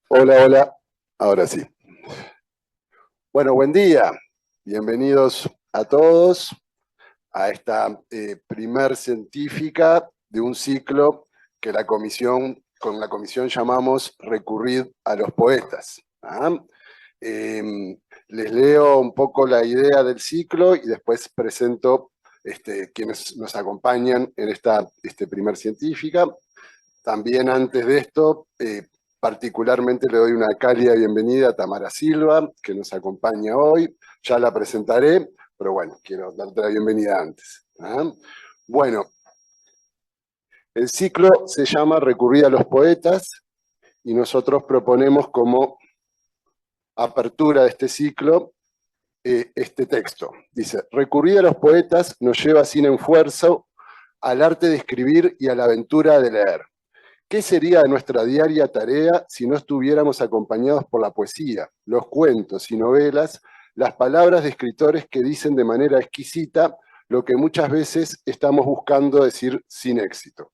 Hola, hola. Ahora sí. Bueno, buen día. Bienvenidos a todos a esta primer científica de un ciclo que con la comisión llamamos Recurrid a los poetas. ¿Ah? Les leo un poco la idea del ciclo y después presento quienes nos acompañan en esta primer científica. También antes de esto, particularmente le doy una cálida bienvenida a Tamara Silva, que nos acompaña hoy. Ya la presentaré, pero bueno, quiero darte la bienvenida antes. ¿Ah? Bueno, el ciclo se llama Recurrir a los poetas y nosotros proponemos como apertura de este ciclo este texto. Dice, recurrir a los poetas nos lleva sin esfuerzo al arte de escribir y a la aventura de leer. ¿Qué sería de nuestra diaria tarea si no estuviéramos acompañados por la poesía, los cuentos y novelas, las palabras de escritores que dicen de manera exquisita lo que muchas veces estamos buscando decir sin éxito?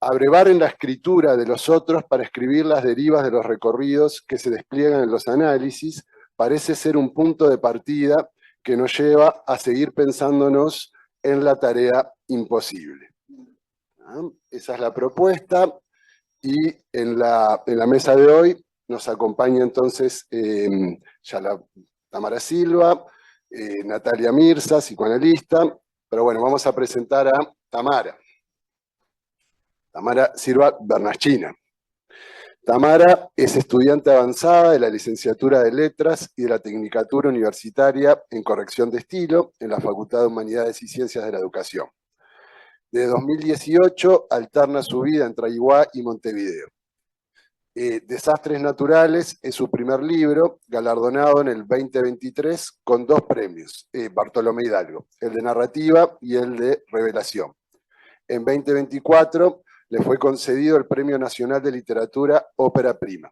Abrevar en la escritura de los otros para escribir las derivas de los recorridos que se despliegan en los análisis parece ser un punto de partida que nos lleva a seguir pensándonos en la tarea imposible. Esa es la propuesta. Y en la mesa de hoy nos acompaña entonces Tamara Silva, Natalia Mirza, psicoanalista, pero bueno, vamos a presentar a Tamara Silva Bernachina. Tamara es estudiante avanzada de la licenciatura de Letras y de la Tecnicatura Universitaria en Corrección de Estilo en la Facultad de Humanidades y Ciencias de la Educación. De 2018 alterna su vida entre Aiguá y Montevideo. Desastres Naturales es su primer libro, galardonado en el 2023 con 2 premios, Bartolomé Hidalgo, el de narrativa y el de revelación. En 2024 le fue concedido el Premio Nacional de Literatura Ópera Prima.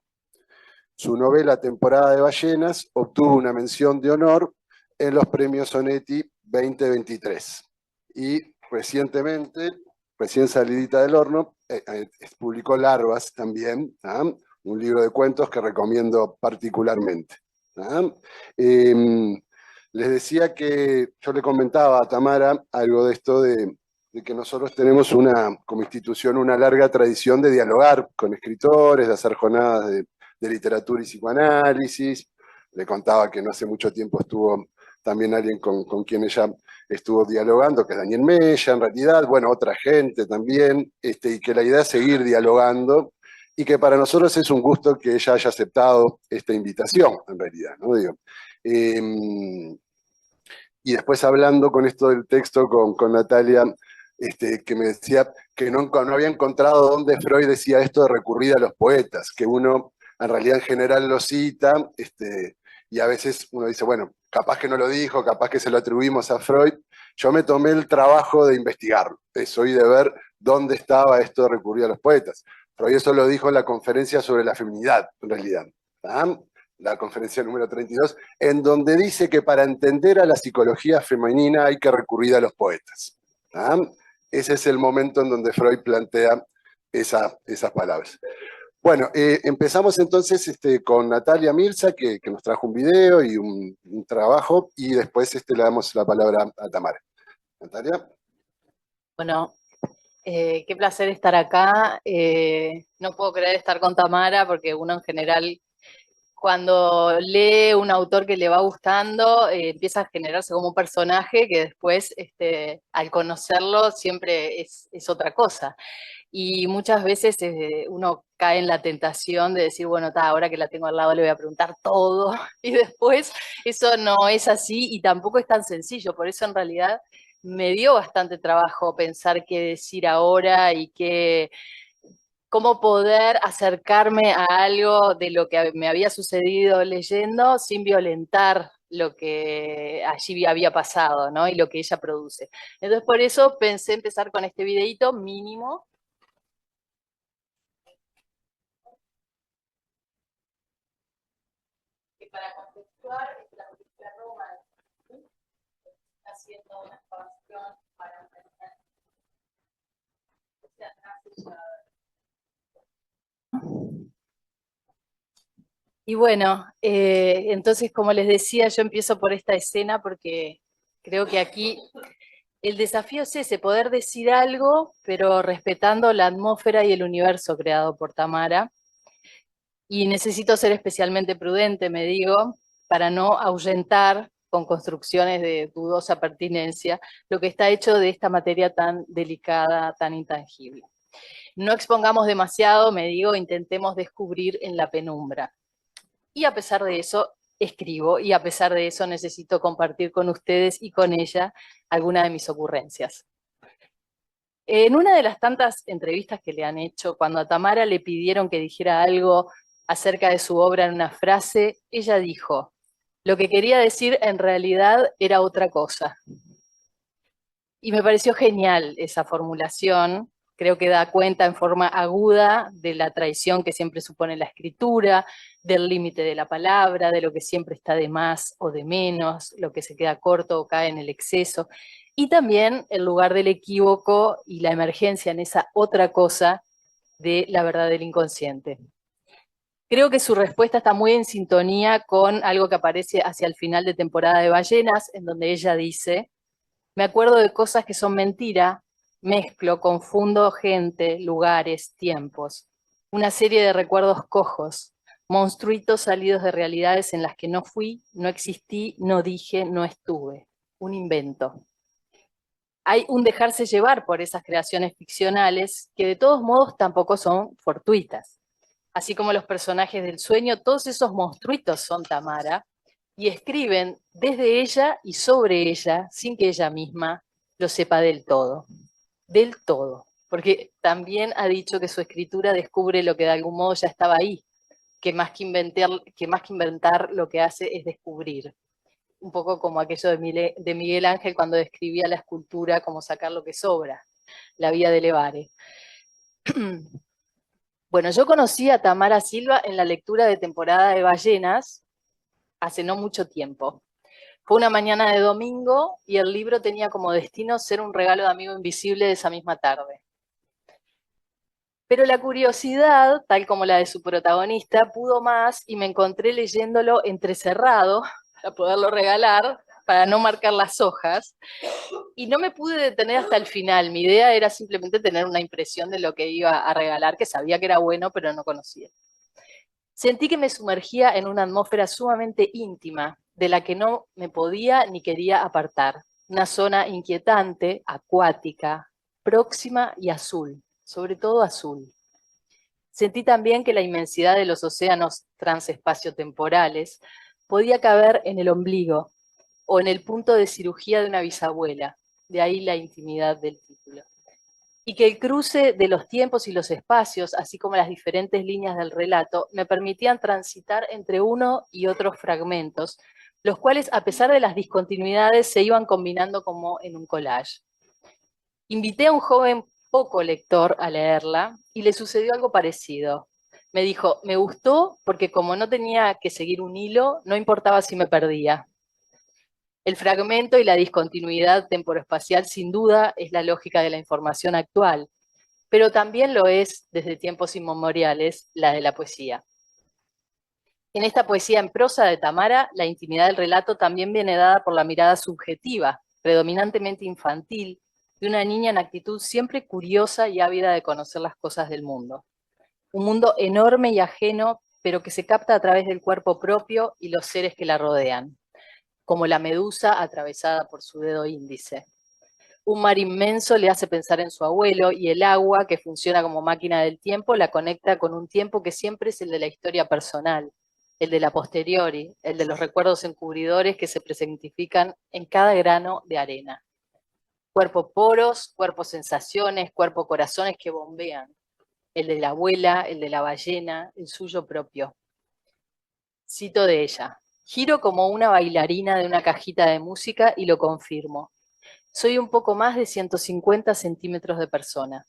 Su novela Temporada de Ballenas obtuvo una mención de honor en los premios Sonetti 2023. Y recientemente, recién salidita del horno, publicó Larvas también, ¿ah? Un libro de cuentos que recomiendo particularmente. ¿Ah? Les decía que yo le comentaba a Tamara algo de esto de que nosotros tenemos como institución una larga tradición de dialogar con escritores, de hacer jornadas de literatura y psicoanálisis. Le contaba que no hace mucho tiempo estuvo también alguien con quien ella estuvo dialogando, que es Daniel Mella, en realidad, bueno, otra gente también, y que la idea es seguir dialogando, y que para nosotros es un gusto que ella haya aceptado esta invitación, en realidad, ¿no? Digo, y después hablando con esto del texto con Natalia, que me decía que no había encontrado dónde Freud decía esto de recurrir a los poetas, que uno en realidad en general lo cita, y a veces uno dice, bueno, capaz que no lo dijo, capaz que se lo atribuimos a Freud. Yo me tomé el trabajo de investigarlo, eso, y de ver dónde estaba esto de recurrir a los poetas. Freud eso lo dijo en la conferencia sobre la feminidad, en realidad. ¿Ah? La conferencia número 32, en donde dice que para entender a la psicología femenina hay que recurrir a los poetas. ¿Ah? Ese es el momento en donde Freud plantea esas palabras. Bueno, empezamos entonces con Natalia Mirza, que nos trajo un video y un trabajo, y después le damos la palabra a Tamara. Natalia. Bueno, qué placer estar acá. No puedo creer estar con Tamara porque uno en general, cuando lee un autor que le va gustando, empieza a generarse como un personaje que después, al conocerlo, siempre es otra cosa. Y muchas veces uno cae en la tentación de decir, bueno, ahora que la tengo al lado le voy a preguntar todo, y después eso no es así y tampoco es tan sencillo. Por eso en realidad me dio bastante trabajo pensar qué decir ahora y cómo poder acercarme a algo de lo que me había sucedido leyendo sin violentar lo que allí había pasado, ¿no? Y lo que ella produce. Entonces por eso pensé empezar con este videíto mínimo. para contextuar, es la película Roma, haciendo una excavación para entender. Y bueno, entonces, como les decía, yo empiezo por esta escena porque creo que aquí el desafío es ese, poder decir algo, pero respetando la atmósfera y el universo creado por Tamara. Y necesito ser especialmente prudente, me digo, para no ahuyentar con construcciones de dudosa pertinencia lo que está hecho de esta materia tan delicada, tan intangible. No expongamos demasiado, me digo, intentemos descubrir en la penumbra. Y a pesar de eso, escribo, y a pesar de eso necesito compartir con ustedes y con ella alguna de mis ocurrencias. En una de las tantas entrevistas que le han hecho, cuando a Tamara le pidieron que dijera algo acerca de su obra en una frase, ella dijo, lo que quería decir en realidad era otra cosa. Y me pareció genial esa formulación, creo que da cuenta en forma aguda de la traición que siempre supone la escritura, del límite de la palabra, de lo que siempre está de más o de menos, lo que se queda corto o cae en el exceso, y también el lugar del equívoco y la emergencia en esa otra cosa de la verdad del inconsciente. Creo que su respuesta está muy en sintonía con algo que aparece hacia el final de temporada de Ballenas, en donde ella dice, me acuerdo de cosas que son mentira, mezclo, confundo gente, lugares, tiempos. Una serie de recuerdos cojos, monstruitos salidos de realidades en las que no fui, no existí, no dije, no estuve. Un invento. Hay un dejarse llevar por esas creaciones ficcionales que de todos modos tampoco son fortuitas. Así como los personajes del sueño, todos esos monstruitos son Tamara, y escriben desde ella y sobre ella, sin que ella misma lo sepa del todo. Del todo. Porque también ha dicho que su escritura descubre lo que de algún modo ya estaba ahí, que más que inventar lo que hace es descubrir. Un poco como aquello de Miguel Ángel cuando describía la escultura como sacar lo que sobra, la vía de Levare. Bueno, yo conocí a Tamara Silva en la lectura de temporada de Ballenas hace no mucho tiempo. Fue una mañana de domingo y el libro tenía como destino ser un regalo de amigo invisible de esa misma tarde. Pero la curiosidad, tal como la de su protagonista, pudo más y me encontré leyéndolo entrecerrado para poderlo regalar, para no marcar las hojas, y no me pude detener hasta el final. Mi idea era simplemente tener una impresión de lo que iba a regalar, que sabía que era bueno, pero no conocía. Sentí que me sumergía en una atmósfera sumamente íntima, de la que no me podía ni quería apartar. Una zona inquietante, acuática, próxima y azul, sobre todo azul. Sentí también que la inmensidad de los océanos transespaciotemporales podía caber en el ombligo o en el punto de cirugía de una bisabuela, de ahí la intimidad del título. Y que el cruce de los tiempos y los espacios, así como las diferentes líneas del relato, me permitían transitar entre uno y otros fragmentos, los cuales, a pesar de las discontinuidades, se iban combinando como en un collage. Invité a un joven poco lector a leerla y le sucedió algo parecido. Me dijo, me gustó porque como no tenía que seguir un hilo, no importaba si me perdía. El fragmento y la discontinuidad temporoespacial sin duda es la lógica de la información actual, pero también lo es, desde tiempos inmemoriales, la de la poesía. En esta poesía en prosa de Tamara, la intimidad del relato también viene dada por la mirada subjetiva, predominantemente infantil, de una niña en actitud siempre curiosa y ávida de conocer las cosas del mundo. Un mundo enorme y ajeno, pero que se capta a través del cuerpo propio y los seres que la rodean, como la medusa atravesada por su dedo índice. Un mar inmenso le hace pensar en su abuelo y el agua, que funciona como máquina del tiempo, la conecta con un tiempo que siempre es el de la historia personal, el de la posteriori, el de los recuerdos encubridores que se presentifican en cada grano de arena. Cuerpo poros, cuerpo sensaciones, cuerpo corazones que bombean. El de la abuela, el de la ballena, el suyo propio. Cito de ella. Giro como una bailarina de una cajita de música y lo confirmo. Soy un poco más de 150 centímetros de persona.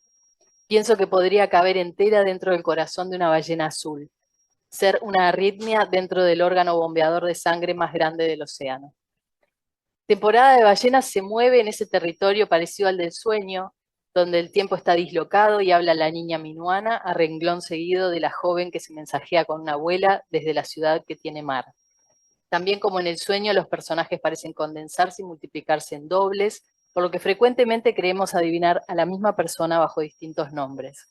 Pienso que podría caber entera dentro del corazón de una ballena azul. ser una arritmia dentro del órgano bombeador de sangre más grande del océano. Temporada de ballenas se mueve en ese territorio parecido al del sueño, donde el tiempo está dislocado y habla la niña minuana a renglón seguido de la joven que se mensajea con una abuela desde la ciudad que tiene mar. También como en el sueño, los personajes parecen condensarse y multiplicarse en dobles, por lo que frecuentemente creemos adivinar a la misma persona bajo distintos nombres.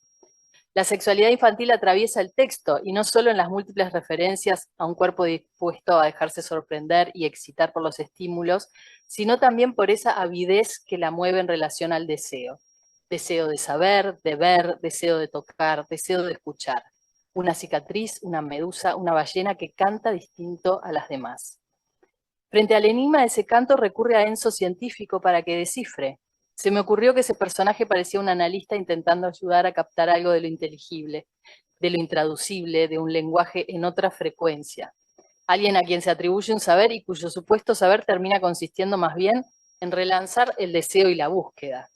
La sexualidad infantil atraviesa el texto, y no solo en las múltiples referencias a un cuerpo dispuesto a dejarse sorprender y excitar por los estímulos, sino también por esa avidez que la mueve en relación al deseo. Deseo de saber, de ver, deseo de tocar, deseo de escuchar. Una cicatriz, una medusa, una ballena que canta distinto a las demás. Frente al enigma de ese canto recurre a Enzo científico para que descifre. Se me ocurrió que ese personaje parecía un analista intentando ayudar a captar algo de lo inteligible, de lo intraducible, de un lenguaje en otra frecuencia. Alguien a quien se atribuye un saber y cuyo supuesto saber termina consistiendo más bien en relanzar el deseo y la búsqueda.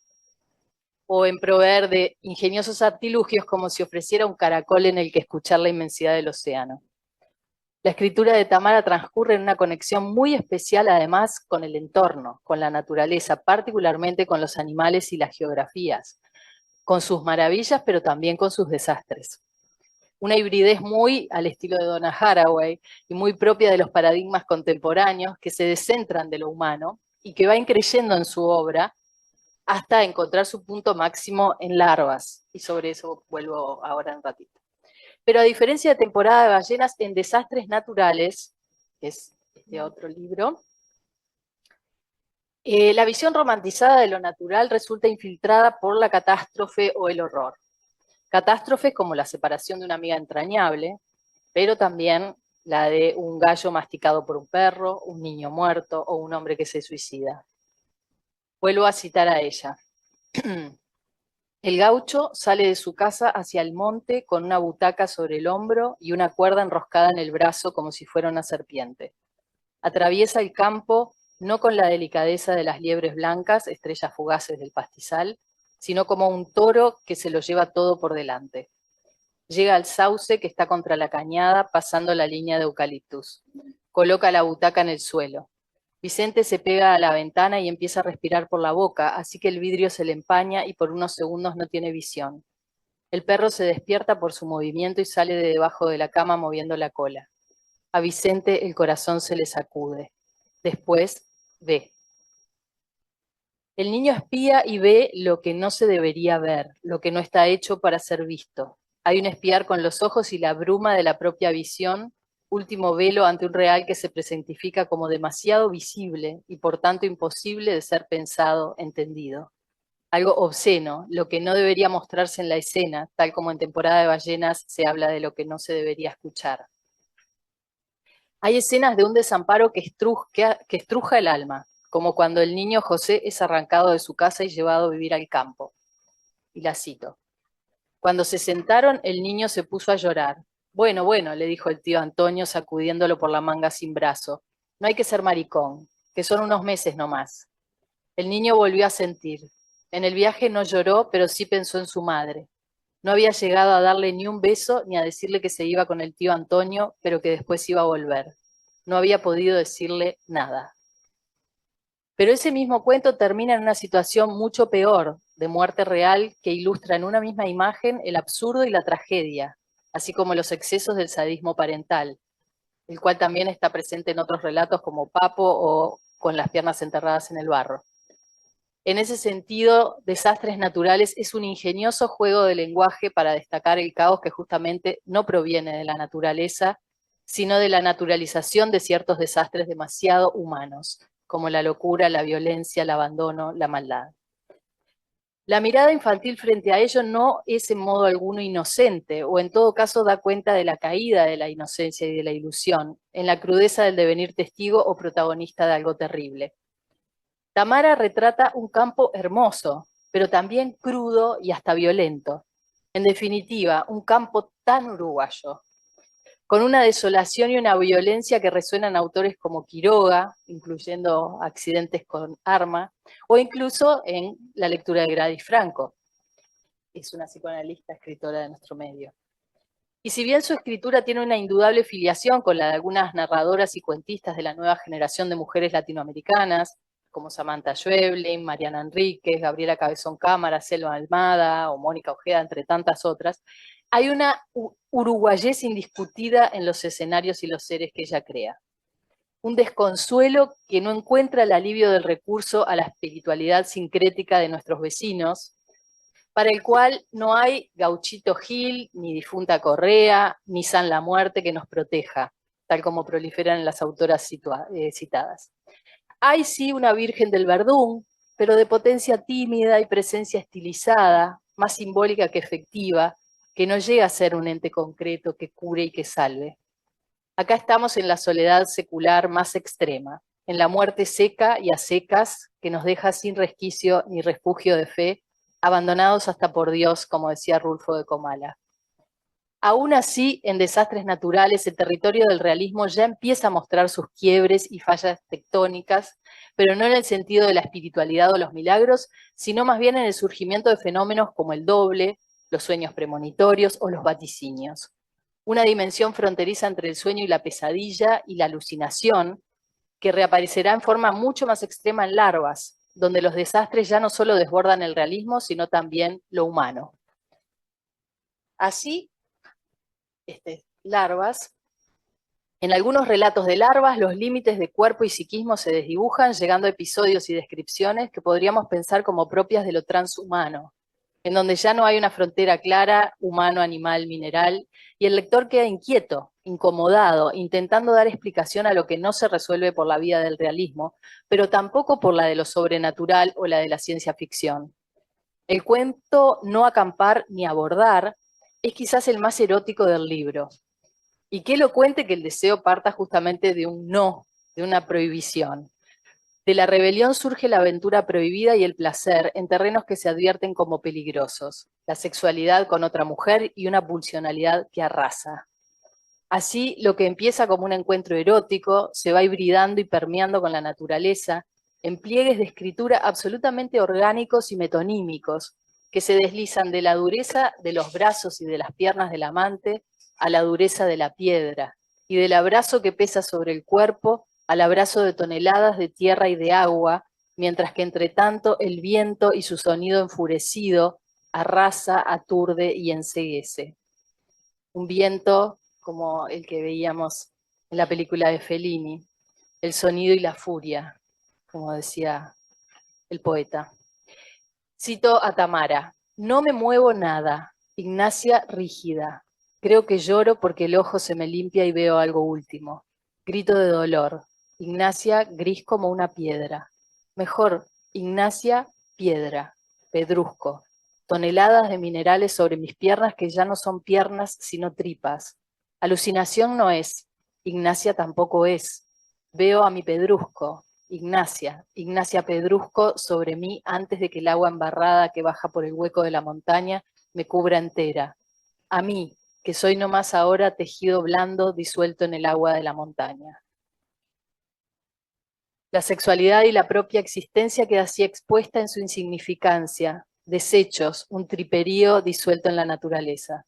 O en proveer de ingeniosos artilugios como si ofreciera un caracol en el que escuchar la inmensidad del océano. La escritura de Tamara transcurre en una conexión muy especial además con el entorno, con la naturaleza, particularmente con los animales y las geografías, con sus maravillas pero también con sus desastres. Una hibridez muy al estilo de Donna Haraway y muy propia de los paradigmas contemporáneos que se descentran de lo humano y que va increyendo en su obra hasta encontrar su punto máximo en Larvas, y sobre eso vuelvo ahora en ratito. Pero a diferencia de Temporada de ballenas, en Desastres naturales, que es este otro libro, la visión romantizada de lo natural resulta infiltrada por la catástrofe o el horror. Catástrofes como la separación de una amiga entrañable, pero también la de un gallo masticado por un perro, un niño muerto o un hombre que se suicida. Vuelvo a citar a ella. El gaucho sale de su casa hacia el monte con una butaca sobre el hombro y una cuerda enroscada en el brazo como si fuera una serpiente. Atraviesa el campo no con la delicadeza de las liebres blancas, estrellas fugaces del pastizal, sino como un toro que se lo lleva todo por delante. Llega al sauce que está contra la cañada, pasando la línea de eucaliptus. Coloca la butaca en el suelo. Vicente se pega a la ventana y empieza a respirar por la boca, así que el vidrio se le empaña y por unos segundos no tiene visión. El perro se despierta por su movimiento y sale de debajo de la cama moviendo la cola. A Vicente el corazón se le sacude. Después ve. El niño espía y ve lo que no se debería ver, lo que no está hecho para ser visto. Hay un espiar con los ojos y la bruma de la propia visión, último velo ante un real que se presentifica como demasiado visible y por tanto imposible de ser pensado, entendido. Algo obsceno, lo que no debería mostrarse en la escena, tal como en Temporada de ballenas se habla de lo que no se debería escuchar. Hay escenas de un desamparo que estruja el alma, como cuando el niño José es arrancado de su casa y llevado a vivir al campo. Y la cito. Cuando se sentaron, el niño se puso a llorar. Bueno, bueno, le dijo el tío Antonio sacudiéndolo por la manga sin brazo. No hay que ser maricón, que son unos meses nomás. El niño volvió a sentir. En el viaje no lloró, pero sí pensó en su madre. No había llegado a darle ni un beso ni a decirle que se iba con el tío Antonio, pero que después iba a volver. No había podido decirle nada. Pero ese mismo cuento termina en una situación mucho peor, de muerte real, que ilustra en una misma imagen el absurdo y la tragedia, así como los excesos del sadismo parental, el cual también está presente en otros relatos como Papo o Con las piernas enterradas en el barro. En ese sentido, Desastres naturales es un ingenioso juego de lenguaje para destacar el caos que justamente no proviene de la naturaleza, sino de la naturalización de ciertos desastres demasiado humanos, como la locura, la violencia, el abandono, la maldad. La mirada infantil frente a ello no es en modo alguno inocente, o en todo caso da cuenta de la caída de la inocencia y de la ilusión, en la crudeza del devenir testigo o protagonista de algo terrible. Tamara retrata un campo hermoso, pero también crudo y hasta violento. En definitiva, un campo tan uruguayo, con una desolación y una violencia que resuenan autores como Quiroga, incluyendo Accidentes con arma, o incluso en la lectura de Gladys Franco. Es una psicoanalista escritora de nuestro medio. Y si bien su escritura tiene una indudable filiación con la de algunas narradoras y cuentistas de la nueva generación de mujeres latinoamericanas, como Samantha Schweblin, Mariana Enríquez, Gabriela Cabezón Cámara, Selva Almada o Mónica Ojeda, entre tantas otras, hay una uruguayés indiscutida en los escenarios y los seres que ella crea. Un desconsuelo que no encuentra el alivio del recurso a la espiritualidad sincrética de nuestros vecinos, para el cual no hay Gauchito Gil, ni Difunta Correa, ni San la Muerte que nos proteja, tal como proliferan las autoras citadas. Hay sí una Virgen del Verdún, pero de potencia tímida y presencia estilizada, más simbólica que efectiva, que no llega a ser un ente concreto que cure y que salve. Acá estamos en la soledad secular más extrema, en la muerte seca y a secas que nos deja sin resquicio ni refugio de fe, abandonados hasta por Dios, como decía Rulfo de Comala. Aún así, en Desastres Naturales, el territorio del realismo ya empieza a mostrar sus quiebres y fallas tectónicas, pero no en el sentido de la espiritualidad o los milagros, sino más bien en el surgimiento de fenómenos como el doble, los sueños premonitorios o los vaticinios. Una dimensión fronteriza entre el sueño y la pesadilla y la alucinación, que reaparecerá en forma mucho más extrema en Larvas, donde los desastres ya no solo desbordan el realismo, sino también lo humano. Así, Larvas, en algunos relatos de Larvas, los límites de cuerpo y psiquismo se desdibujan, llegando a episodios y descripciones que podríamos pensar como propias de lo transhumano, en donde ya no hay una frontera clara, humano, animal, mineral, y el lector queda inquieto, incomodado, intentando dar explicación a lo que no se resuelve por la vía del realismo, pero tampoco por la de lo sobrenatural o la de la ciencia ficción. El cuento No acampar ni abordar es quizás el más erótico del libro. Y qué elocuente que el deseo parta justamente de un no, de una prohibición. De la rebelión surge la aventura prohibida y el placer en terrenos que se advierten como peligrosos, la sexualidad con otra mujer y una pulsionalidad que arrasa. Así, lo que empieza como un encuentro erótico se va hibridando y permeando con la naturaleza en pliegues de escritura absolutamente orgánicos y metonímicos, que se deslizan de la dureza de los brazos y de las piernas del amante a la dureza de la piedra, y del abrazo que pesa sobre el cuerpo al abrazo de toneladas de tierra y de agua, mientras que entre tanto el viento y su sonido enfurecido arrasa, aturde y enceguece. Un viento como el que veíamos en la película de Fellini, el sonido y la furia, como decía el poeta. Cito a Tamara: no me muevo nada, Ignacia rígida. Creo que lloro porque el ojo se me limpia y veo algo último. Grito de dolor. Ignacia gris como una piedra. Mejor, Ignacia piedra, pedrusco. Toneladas de minerales sobre mis piernas que ya no son piernas sino tripas. Alucinación no es, Ignacia tampoco es. Veo a mi pedrusco, Ignacia pedrusco sobre mí antes de que el agua embarrada que baja por el hueco de la montaña me cubra entera. A mí, que soy nomás ahora tejido blando disuelto en el agua de la montaña. La sexualidad y la propia existencia queda así expuesta en su insignificancia, desechos, un triperío disuelto en la naturaleza.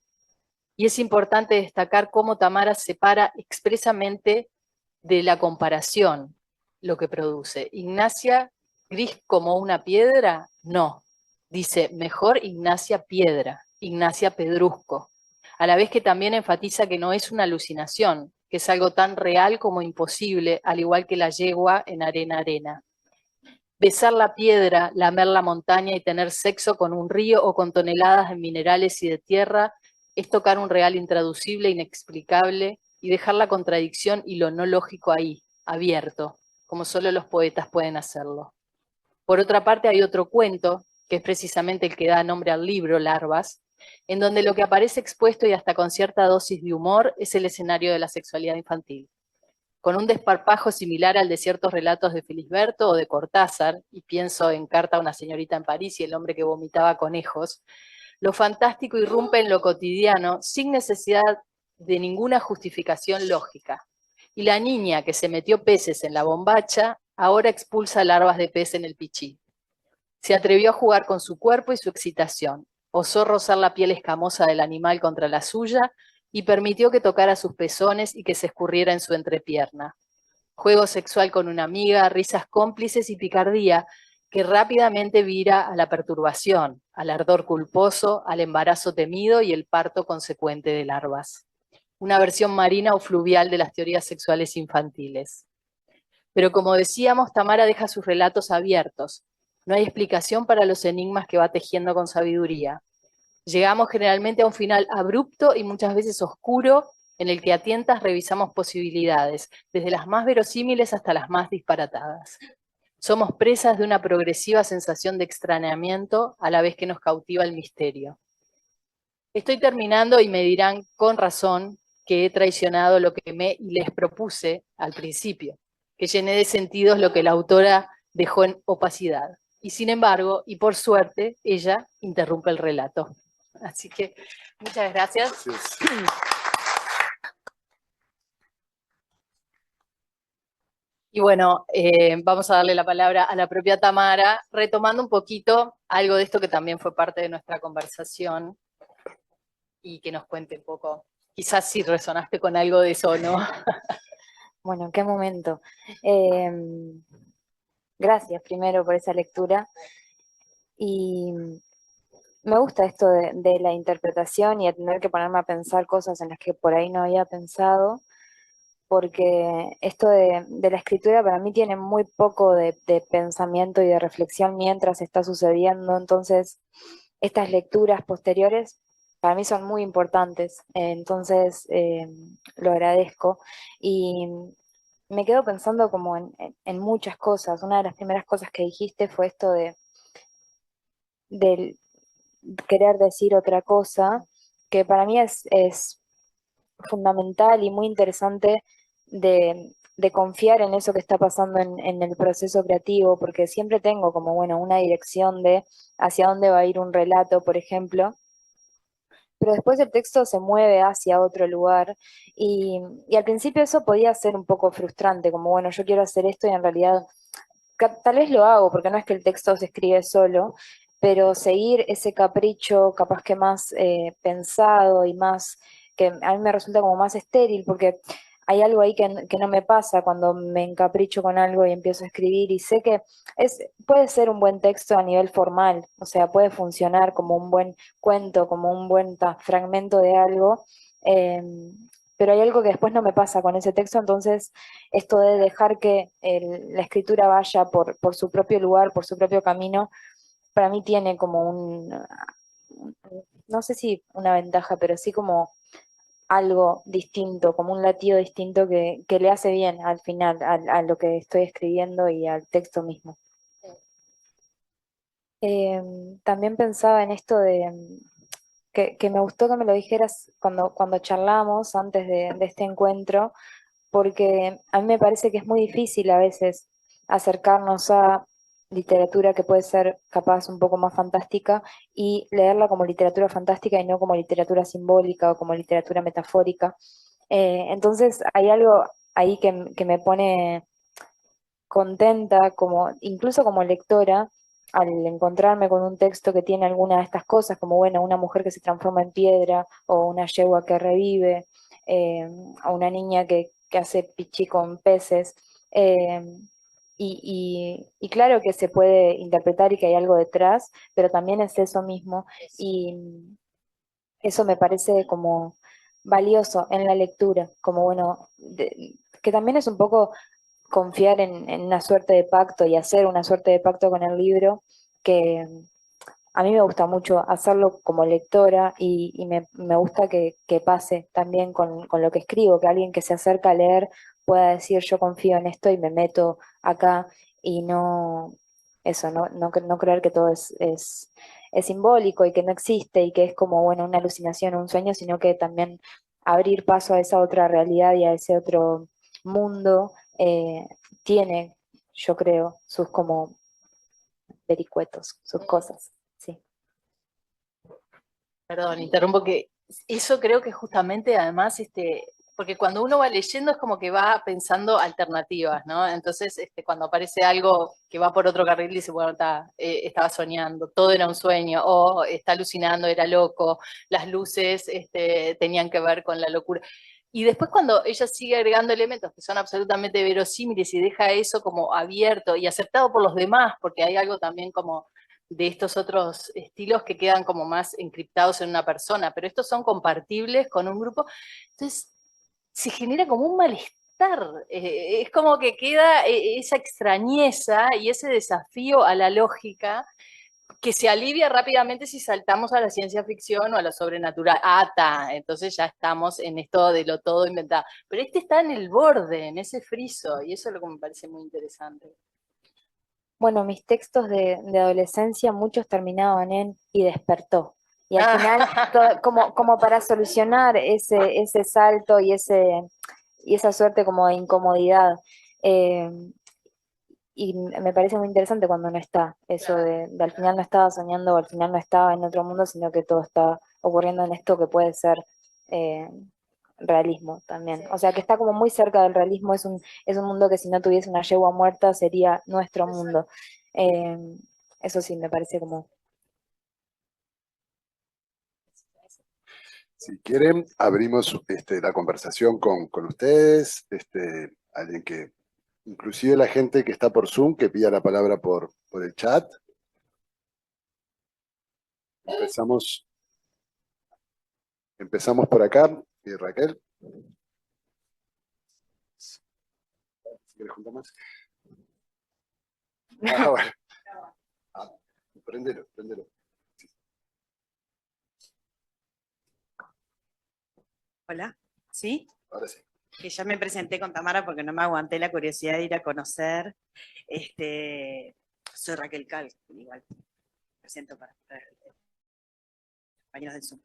Y es importante destacar cómo Tamara separa expresamente de la comparación lo que produce. Ignacia gris como una piedra, no. Dice, mejor Ignacia piedra, Ignacia pedrusco. A la vez que también enfatiza que no es una alucinación, que es algo tan real como imposible, al igual que la yegua en arena arena. Besar la piedra, lamer la montaña y tener sexo con un río o con toneladas de minerales y de tierra es tocar un real intraducible, inexplicable, y dejar la contradicción y lo no lógico ahí, abierto, como solo los poetas pueden hacerlo. Por otra parte, hay otro cuento, que es precisamente el que da nombre al libro, Larvas, en donde lo que aparece expuesto y hasta con cierta dosis de humor es el escenario de la sexualidad infantil. Con un desparpajo similar al de ciertos relatos de Felisberto o de Cortázar, y pienso en Carta a una señorita en París y El hombre que vomitaba conejos, lo fantástico irrumpe en lo cotidiano sin necesidad de ninguna justificación lógica. Y la niña que se metió peces en la bombacha, ahora expulsa larvas de pez en el pichí. Se atrevió a jugar con su cuerpo y su excitación. Osó rozar la piel escamosa del animal contra la suya y permitió que tocara sus pezones y que se escurriera en su entrepierna. Juego sexual con una amiga, risas cómplices y picardía que rápidamente vira a la perturbación, al ardor culposo, al embarazo temido y el parto consecuente de larvas. Una versión marina o fluvial de las teorías sexuales infantiles. Pero como decíamos, Tamara deja sus relatos abiertos. No hay explicación para los enigmas que va tejiendo con sabiduría. Llegamos generalmente a un final abrupto y muchas veces oscuro, en el que a tientas revisamos posibilidades, desde las más verosímiles hasta las más disparatadas. Somos presas de una progresiva sensación de extrañamiento a la vez que nos cautiva el misterio. Estoy terminando y me dirán con razón que he traicionado lo que me y les propuse al principio, que llené de sentidos lo que la autora dejó en opacidad. Y sin embargo, y por suerte, ella interrumpe el relato. Así que muchas gracias. Y bueno, vamos a darle la palabra a la propia Tamara, retomando un poquito algo de esto que también fue parte de nuestra conversación y que nos cuente un poco, quizás si resonaste con algo de eso o no. Bueno, qué momento. Gracias primero por esa lectura. Y me gusta esto de la interpretación y de tener que ponerme a pensar cosas en las que por ahí no había pensado, porque esto de la escritura para mí tiene muy poco de pensamiento y de reflexión mientras está sucediendo, entonces estas lecturas posteriores para mí son muy importantes, entonces lo agradezco y me quedo pensando como en muchas cosas. Una de las primeras cosas que dijiste fue esto de querer decir otra cosa, que para mí es fundamental y muy interesante de confiar en eso que está pasando en el proceso creativo, porque siempre tengo como, bueno, una dirección de hacia dónde va a ir un relato, por ejemplo, pero después el texto se mueve hacia otro lugar y al principio eso podía ser un poco frustrante, como, bueno, yo quiero hacer esto y en realidad tal vez lo hago, porque no es que el texto se escribe solo, pero seguir ese capricho capaz que más pensado y más, que a mí me resulta como más estéril, porque hay algo ahí que no me pasa cuando me encapricho con algo y empiezo a escribir y sé que puede ser un buen texto a nivel formal, o sea, puede funcionar como un buen cuento, como un buen fragmento de algo, eh, pero hay algo que después no me pasa con ese texto, entonces esto de dejar que la escritura vaya por su propio lugar, por su propio camino, para mí tiene como no sé si una ventaja, pero sí como algo distinto, como un latido distinto que le hace bien al final a lo que estoy escribiendo y al texto mismo. También pensaba en esto que me gustó que me lo dijeras cuando charlamos antes de este encuentro, porque a mí me parece que es muy difícil a veces acercarnos a literatura que puede ser capaz un poco más fantástica y leerla como literatura fantástica y no como literatura simbólica o como literatura metafórica. Entonces hay algo ahí que me pone contenta, como, incluso como lectora, al encontrarme con un texto que tiene alguna de estas cosas, como bueno, una mujer que se transforma en piedra, o una yegua que revive, o una niña que hace pichí con peces. eh, y claro que se puede interpretar y que hay algo detrás, pero también es eso mismo. Y eso me parece como valioso en la lectura, como bueno, que también es un poco confiar en una suerte de pacto y hacer una suerte de pacto con el libro, que a mí me gusta mucho hacerlo como lectora y me gusta que pase también con lo que escribo, que alguien que se acerca a leer pueda decir yo confío en esto y me meto acá y no eso, no creer que todo es simbólico y que no existe y que es como, bueno, una alucinación o un sueño, sino que también abrir paso a esa otra realidad y a ese otro mundo tiene, yo creo, sus como vericuetos, sus cosas, sí. Perdón, interrumpo que eso creo que justamente además porque cuando uno va leyendo es como que va pensando alternativas, ¿no? Entonces, cuando aparece algo que va por otro carril, dice, bueno, estaba soñando, todo era un sueño, o está alucinando, era loco, las luces tenían que ver con la locura. Y después cuando ella sigue agregando elementos que son absolutamente verosímiles y deja eso como abierto y aceptado por los demás, porque hay algo también como de estos otros estilos que quedan como más encriptados en una persona, pero estos son compartibles con un grupo, entonces se genera como un malestar, es como que queda esa extrañeza y ese desafío a la lógica que se alivia rápidamente si saltamos a la ciencia ficción o a lo sobrenatural. Entonces ya estamos en esto de lo todo inventado. Pero está en el borde, en ese friso, y eso es lo que me parece muy interesante. Bueno, mis textos de adolescencia, muchos terminaban en "y despertó". Y al final, como para solucionar ese salto y esa suerte como de incomodidad. eh, y me parece muy interesante cuando no está eso de al final no estaba soñando o al final no estaba en otro mundo, sino que todo está ocurriendo en esto que puede ser eh, realismo también. O sea, que está como muy cerca del realismo, es un mundo que si no tuviese una yegua muerta sería nuestro mundo. Eh, Eso sí, me parece como... Si quieren, abrimos la conversación con ustedes, alguien que, inclusive la gente que está por Zoom, que pida la palabra por el chat. Empezamos por acá. Raquel. Si quieres juntar más. Bueno. Prendelo. Hola, ¿sí? Ahora sí. Que ya me presenté con Tamara porque no me aguanté la curiosidad de ir a conocer. Soy Raquel Cal, igual. Presento para compañeros del Zoom.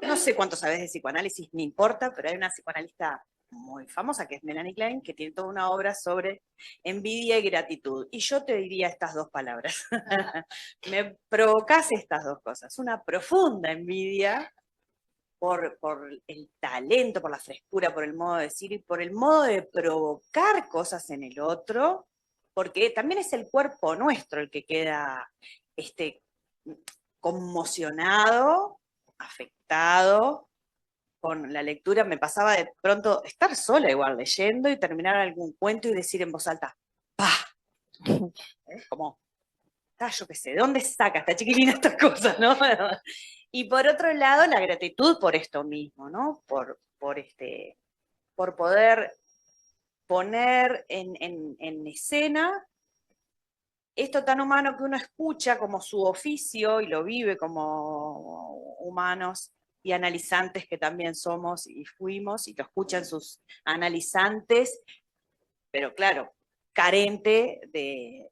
No sé cuánto sabes de psicoanálisis, ni importa, pero hay una psicoanalista muy famosa que es Melanie Klein, que tiene toda una obra sobre envidia y gratitud. Y yo te diría estas dos palabras. Me provocas estas dos cosas. Una profunda envidia por el talento, por la frescura, por el modo de decir y por el modo de provocar cosas en el otro, porque también es el cuerpo nuestro el que queda conmocionado, afectado con la lectura. Me pasaba de pronto estar sola igual leyendo y terminar algún cuento y decir en voz alta, ¡pah! Como, yo qué sé, ¿de dónde saca esta chiquilina estas cosas, no? Y por otro lado, la gratitud por esto mismo, ¿no? Por poder poner en escena esto tan humano que uno escucha como su oficio y lo vive como humanos y analizantes que también somos y fuimos, y lo escuchan sus analizantes, pero claro, carente de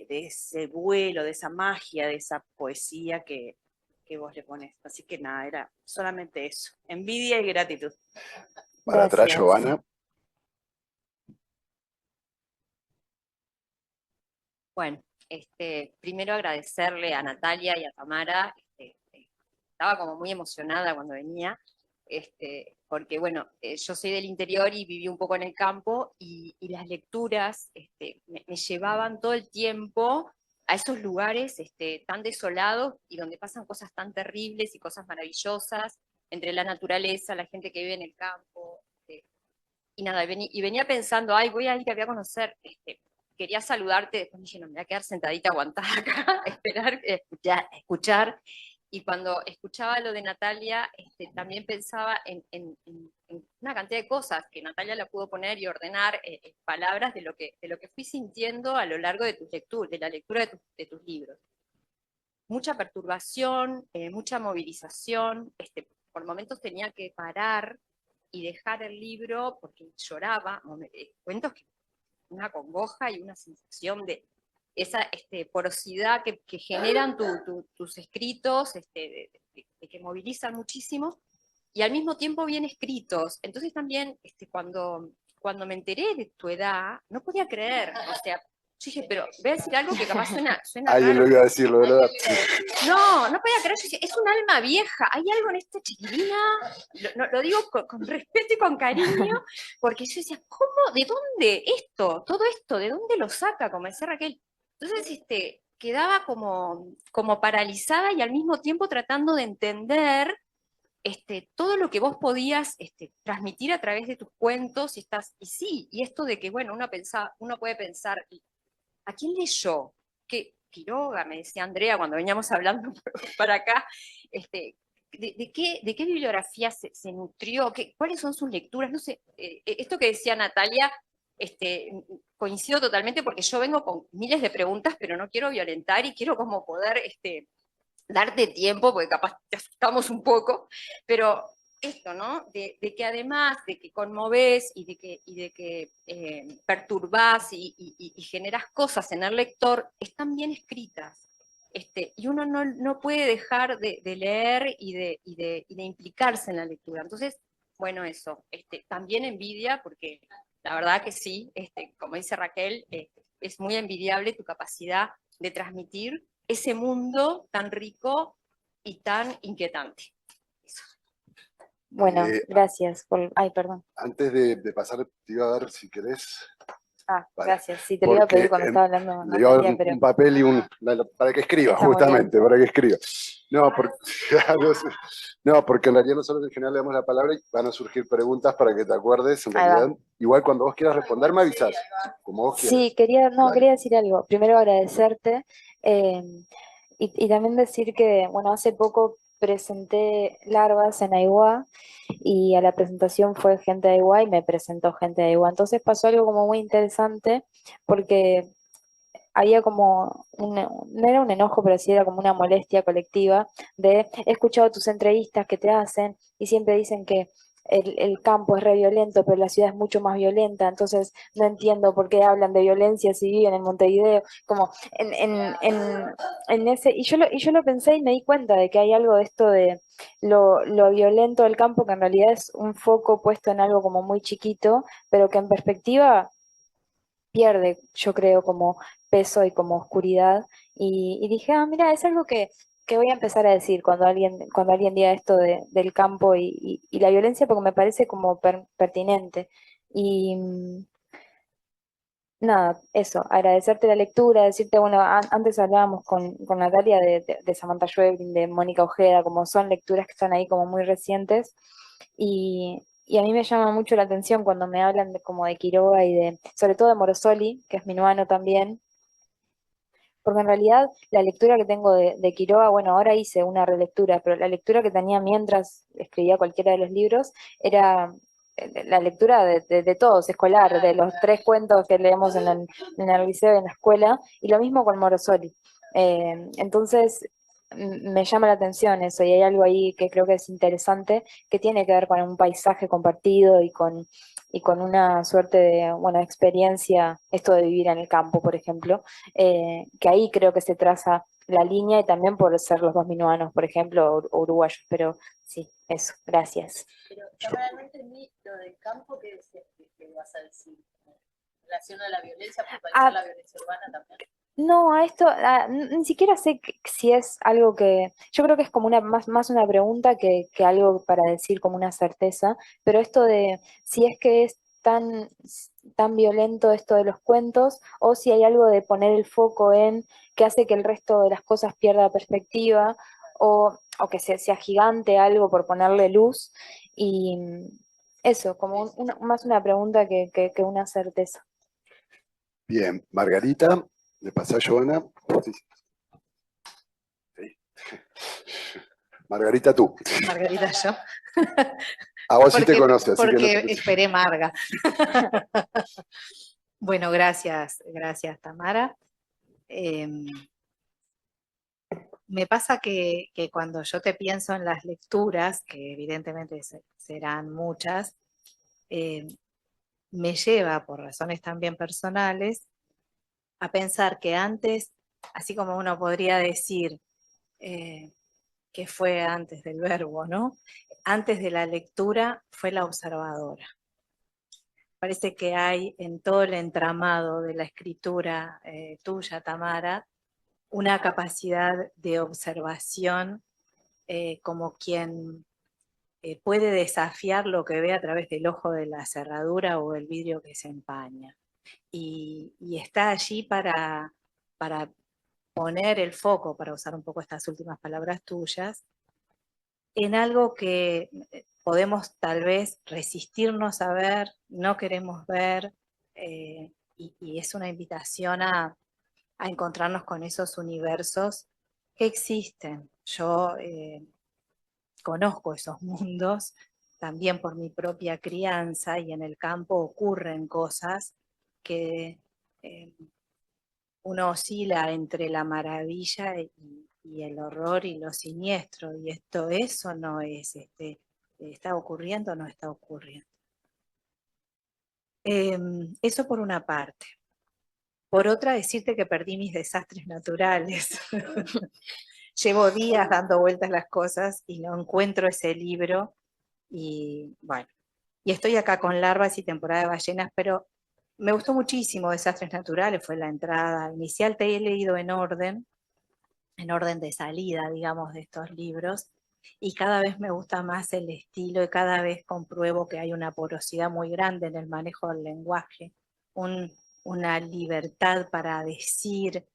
ese vuelo, de esa magia, de esa poesía que vos le pones. Así que nada, era solamente eso, envidia y gratitud. Para atrás, Gracias. Giovanna. Bueno, primero agradecerle a Natalia y a Tamara, estaba como muy emocionada cuando venía, porque bueno, yo soy del interior y viví un poco en el campo y las lecturas me llevaban todo el tiempo a esos lugares tan desolados y donde pasan cosas tan terribles y cosas maravillosas entre la naturaleza, la gente que vive en el campo. Y nada, y venía pensando, ay, voy a ir a conocer, quería saludarte, después me dije, no, me voy a quedar sentadita aguantada acá, esperar, escuchar. Y cuando escuchaba lo de Natalia, también pensaba en una cantidad de cosas que Natalia la pudo poner y ordenar en palabras de lo que fui sintiendo a lo largo de de la lectura de tus libros. Mucha perturbación, mucha movilización, por momentos tenía que parar y dejar el libro porque lloraba, cuentos que una congoja y una sensación de esa porosidad que generan tus escritos, de que movilizan muchísimo, y al mismo tiempo bien escritos. Entonces también cuando me enteré de tu edad, no podía creer, o sea, Yo dije, pero voy a decir algo que capaz suena Alguien raro. lo iba a decir, lo verdad. No podía creer, yo decía, es un alma vieja, hay algo en esta chiquilina, lo digo con respeto y con cariño, porque yo decía, ¿cómo? ¿De dónde esto? Todo esto, ¿de dónde lo saca? Como decía Raquel. Entonces, quedaba como paralizada y al mismo tiempo tratando de entender todo lo que vos podías transmitir a través de tus cuentos, y sí, y esto de que, bueno, uno puede pensar, ¿a quién leyó? ¿Qué? Quiroga, me decía Andrea cuando veníamos hablando para acá, ¿de qué bibliografía se nutrió? ¿Cuáles son sus lecturas? No sé, esto que decía Natalia, coincido totalmente porque yo vengo con miles de preguntas, pero no quiero violentar y quiero como poder darte tiempo, porque capaz te asustamos un poco, pero esto, ¿no? De que además de que conmoves y de que perturbás y generas cosas en el lector, están bien escritas. Y uno no puede dejar de leer y de implicarse en la lectura. Entonces, bueno, eso. También envidia, porque la verdad que sí, como dice Raquel, es muy envidiable tu capacidad de transmitir ese mundo tan rico y tan inquietante. Eso. Bueno, gracias por... Ay, perdón. Antes de pasar, te iba a dar, si querés... Vale. Gracias. Sí, te lo iba a pedir cuando estaba hablando. Le iba a dar un papel y para que escriba, justamente, para que escriba. No, porque en realidad nosotros en general le damos la palabra y van a surgir preguntas para que te acuerdes. En realidad, igual cuando vos quieras responder, me avisás, como vos quieras. Sí, quería decir algo. Primero agradecerte y también decir que, bueno, hace poco presenté Larvas en Aigua y a la presentación fue gente de Aigua y me presentó gente de Aigua. Entonces pasó algo como muy interesante porque había como, no era un enojo, pero sí era como una molestia colectiva de, he escuchado tus entrevistas que te hacen y siempre dicen que el campo es re violento, pero la ciudad es mucho más violenta, entonces no entiendo por qué hablan de violencia si viven en Montevideo, como en ese, y yo lo pensé y me di cuenta de que hay algo de esto de lo violento del campo, que en realidad es un foco puesto en algo como muy chiquito, pero que en perspectiva pierde, yo creo, como peso y como oscuridad. Y dije, mira, es algo que voy a empezar a decir cuando alguien diga esto del campo y la violencia, porque me parece como pertinente. Y nada, eso, agradecerte la lectura, decirte, bueno, antes hablábamos con Natalia de Samantha Schweblin, de Mónica Ojeda, como son lecturas que están ahí como muy recientes. Y a mí me llama mucho la atención cuando me hablan como de Quiroga sobre todo de Morosoli, que es minuano también, porque en realidad la lectura que tengo de Quiroga, bueno, ahora hice una relectura, pero la lectura que tenía mientras escribía cualquiera de los libros era la lectura de todos, escolar, de los 3 cuentos que leemos en el liceo y en la escuela, y lo mismo con Morosoli. Entonces, me llama la atención eso, y hay algo ahí que creo que es interesante, que tiene que ver con un paisaje compartido y con una suerte de, bueno, experiencia, esto de vivir en el campo, por ejemplo, que ahí creo que se traza la línea y también por ser los dos minuanos, por ejemplo, o uruguayos, pero sí, eso, gracias. Pero yo realmente entendí lo del campo que vas a decir, en relación a la violencia, puntualizar la violencia urbana también. No, a esto ni siquiera sé si es algo que, yo creo que es como más una pregunta que algo para decir como una certeza, pero esto de si es que es tan violento esto de los cuentos o si hay algo de poner el foco en que hace que el resto de las cosas pierda perspectiva o que sea gigante algo por ponerle luz y eso, como más una pregunta que una certeza. Bien, Margarita, le pasé a Joana. Sí. Margarita, tú. Margarita, yo. A vos sí te conoces, así porque que no te... esperé Marga. Bueno, gracias, Tamara. Me pasa que cuando yo te pienso en las lecturas, que evidentemente serán muchas, me lleva, por razones también personales, a pensar que antes, así como uno podría decir que fue antes del verbo, ¿no? Antes de la lectura fue la observadora. Parece que hay en todo el entramado de la escritura tuya, Tamara, una capacidad de observación como quien puede desafiar lo que ve a través del ojo de la cerradura o el vidrio que se empaña. Y está allí para poner el foco, para usar un poco estas últimas palabras tuyas, en algo que podemos tal vez resistirnos a ver, no queremos ver, y es una invitación a encontrarnos con esos universos que existen. Yo conozco esos mundos también por mi propia crianza y en el campo ocurren cosas que uno oscila entre la maravilla y el horror y lo siniestro, y eso no es, ¿está ocurriendo o no está ocurriendo? Eso por una parte. Por otra, decirte que perdí mis desastres naturales. Llevo días dando vueltas las cosas y no encuentro ese libro, y bueno, y estoy acá con Larvas y Temporada de Ballenas, pero me gustó muchísimo Desastres Naturales, fue la entrada inicial, te he leído en orden de salida, digamos, de estos libros, y cada vez me gusta más el estilo y cada vez compruebo que hay una porosidad muy grande en el manejo del lenguaje, una libertad para decir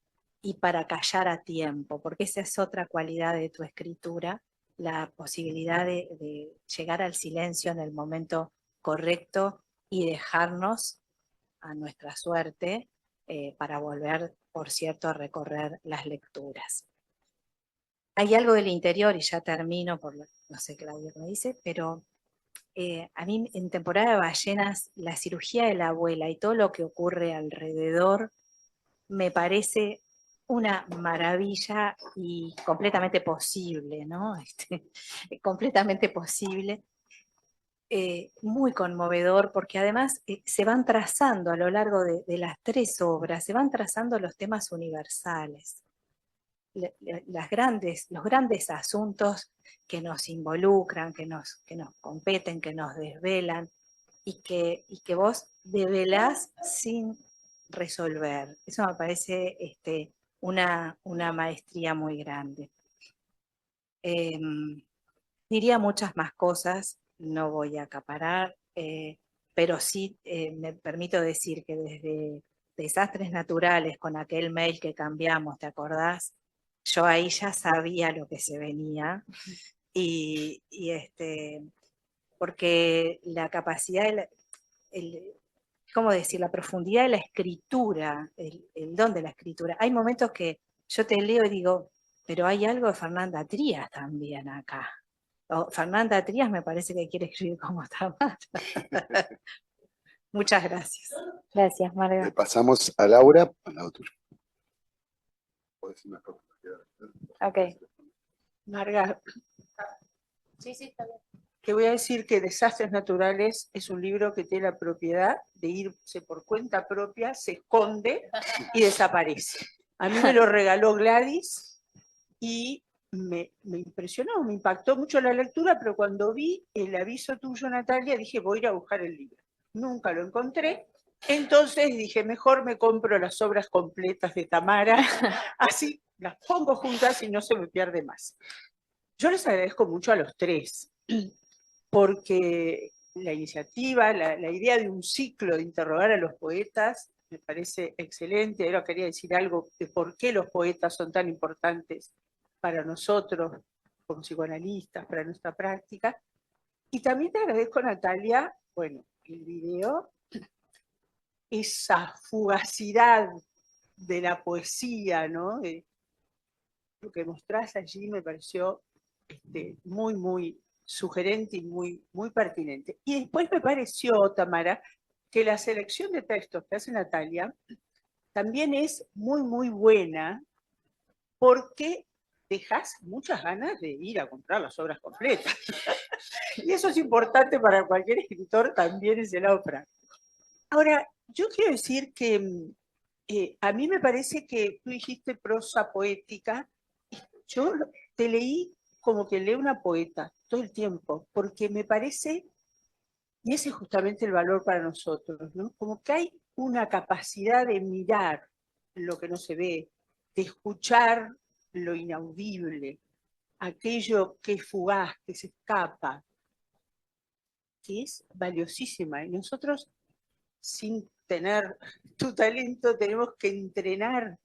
y para callar a tiempo, porque esa es otra cualidad de tu escritura, la posibilidad de llegar al silencio en el momento correcto y dejarnos a nuestra suerte para volver, por cierto, a recorrer las lecturas. Hay algo del interior, y ya termino, no sé qué Claudia me dice, pero a mí en Temporada de Ballenas, la cirugía de la abuela y todo lo que ocurre alrededor me parece una maravilla y completamente posible, ¿no? Completamente posible. Muy conmovedor, porque además se van trazando a lo largo de las 3 obras, se van trazando los temas universales. Los grandes asuntos que nos involucran, que nos competen, que nos desvelan, y que vos develás sin resolver. Eso me parece una maestría muy grande. Diría muchas más cosas, no voy a acaparar, pero sí me permito decir que desde Desastres Naturales, con aquel mail que cambiamos, ¿te acordás? Yo ahí ya sabía lo que se venía, y porque la capacidad, ¿cómo decir? La profundidad de la escritura, el don de la escritura. Hay momentos que yo te leo y digo, pero hay algo de Fernanda Trías también acá. Fernanda Trías me parece que quiere escribir como Tamara. Muchas gracias. Gracias, Marga. Le pasamos a Laura, al lado tuyo. Ok. Marga, Sí, está bien. te voy a decir que Desastres Naturales es un libro que tiene la propiedad de irse por cuenta propia, se esconde y desaparece. A mí me lo regaló Gladys y me impresionó, me impactó mucho la lectura, pero cuando vi el aviso tuyo, Natalia, dije, voy a ir a buscar el libro. Nunca lo encontré, entonces dije, mejor me compro las obras completas de Tamara, así las pongo juntas y no se me pierde más. Yo les agradezco mucho a los 3, porque la iniciativa, la idea de un ciclo de interrogar a los poetas me parece excelente. Ahora quería decir algo de por qué los poetas son tan importantes para nosotros como psicoanalistas, para nuestra práctica. Y también te agradezco, Natalia, bueno, el video, esa fugacidad de la poesía, ¿no? Lo que mostrás allí me pareció muy, muy sugerente y muy, muy pertinente. Y después me pareció, Tamara, que la selección de textos que hace Natalia también es muy, muy buena, porque dejas muchas ganas de ir a comprar las obras completas. Y eso es importante para cualquier escritor, también es el lado práctico. Ahora, yo quiero decir que a mí me parece que tú dijiste prosa poética. Yo te leí como que leo una poeta todo el tiempo, porque me parece Y ese es justamente el valor para nosotros, ¿no? Como que hay una capacidad de mirar lo que no se ve, de escuchar lo inaudible, aquello que es fugaz, que se escapa, que es valiosísima. Y nosotros, sin tener tu talento, tenemos que entrenar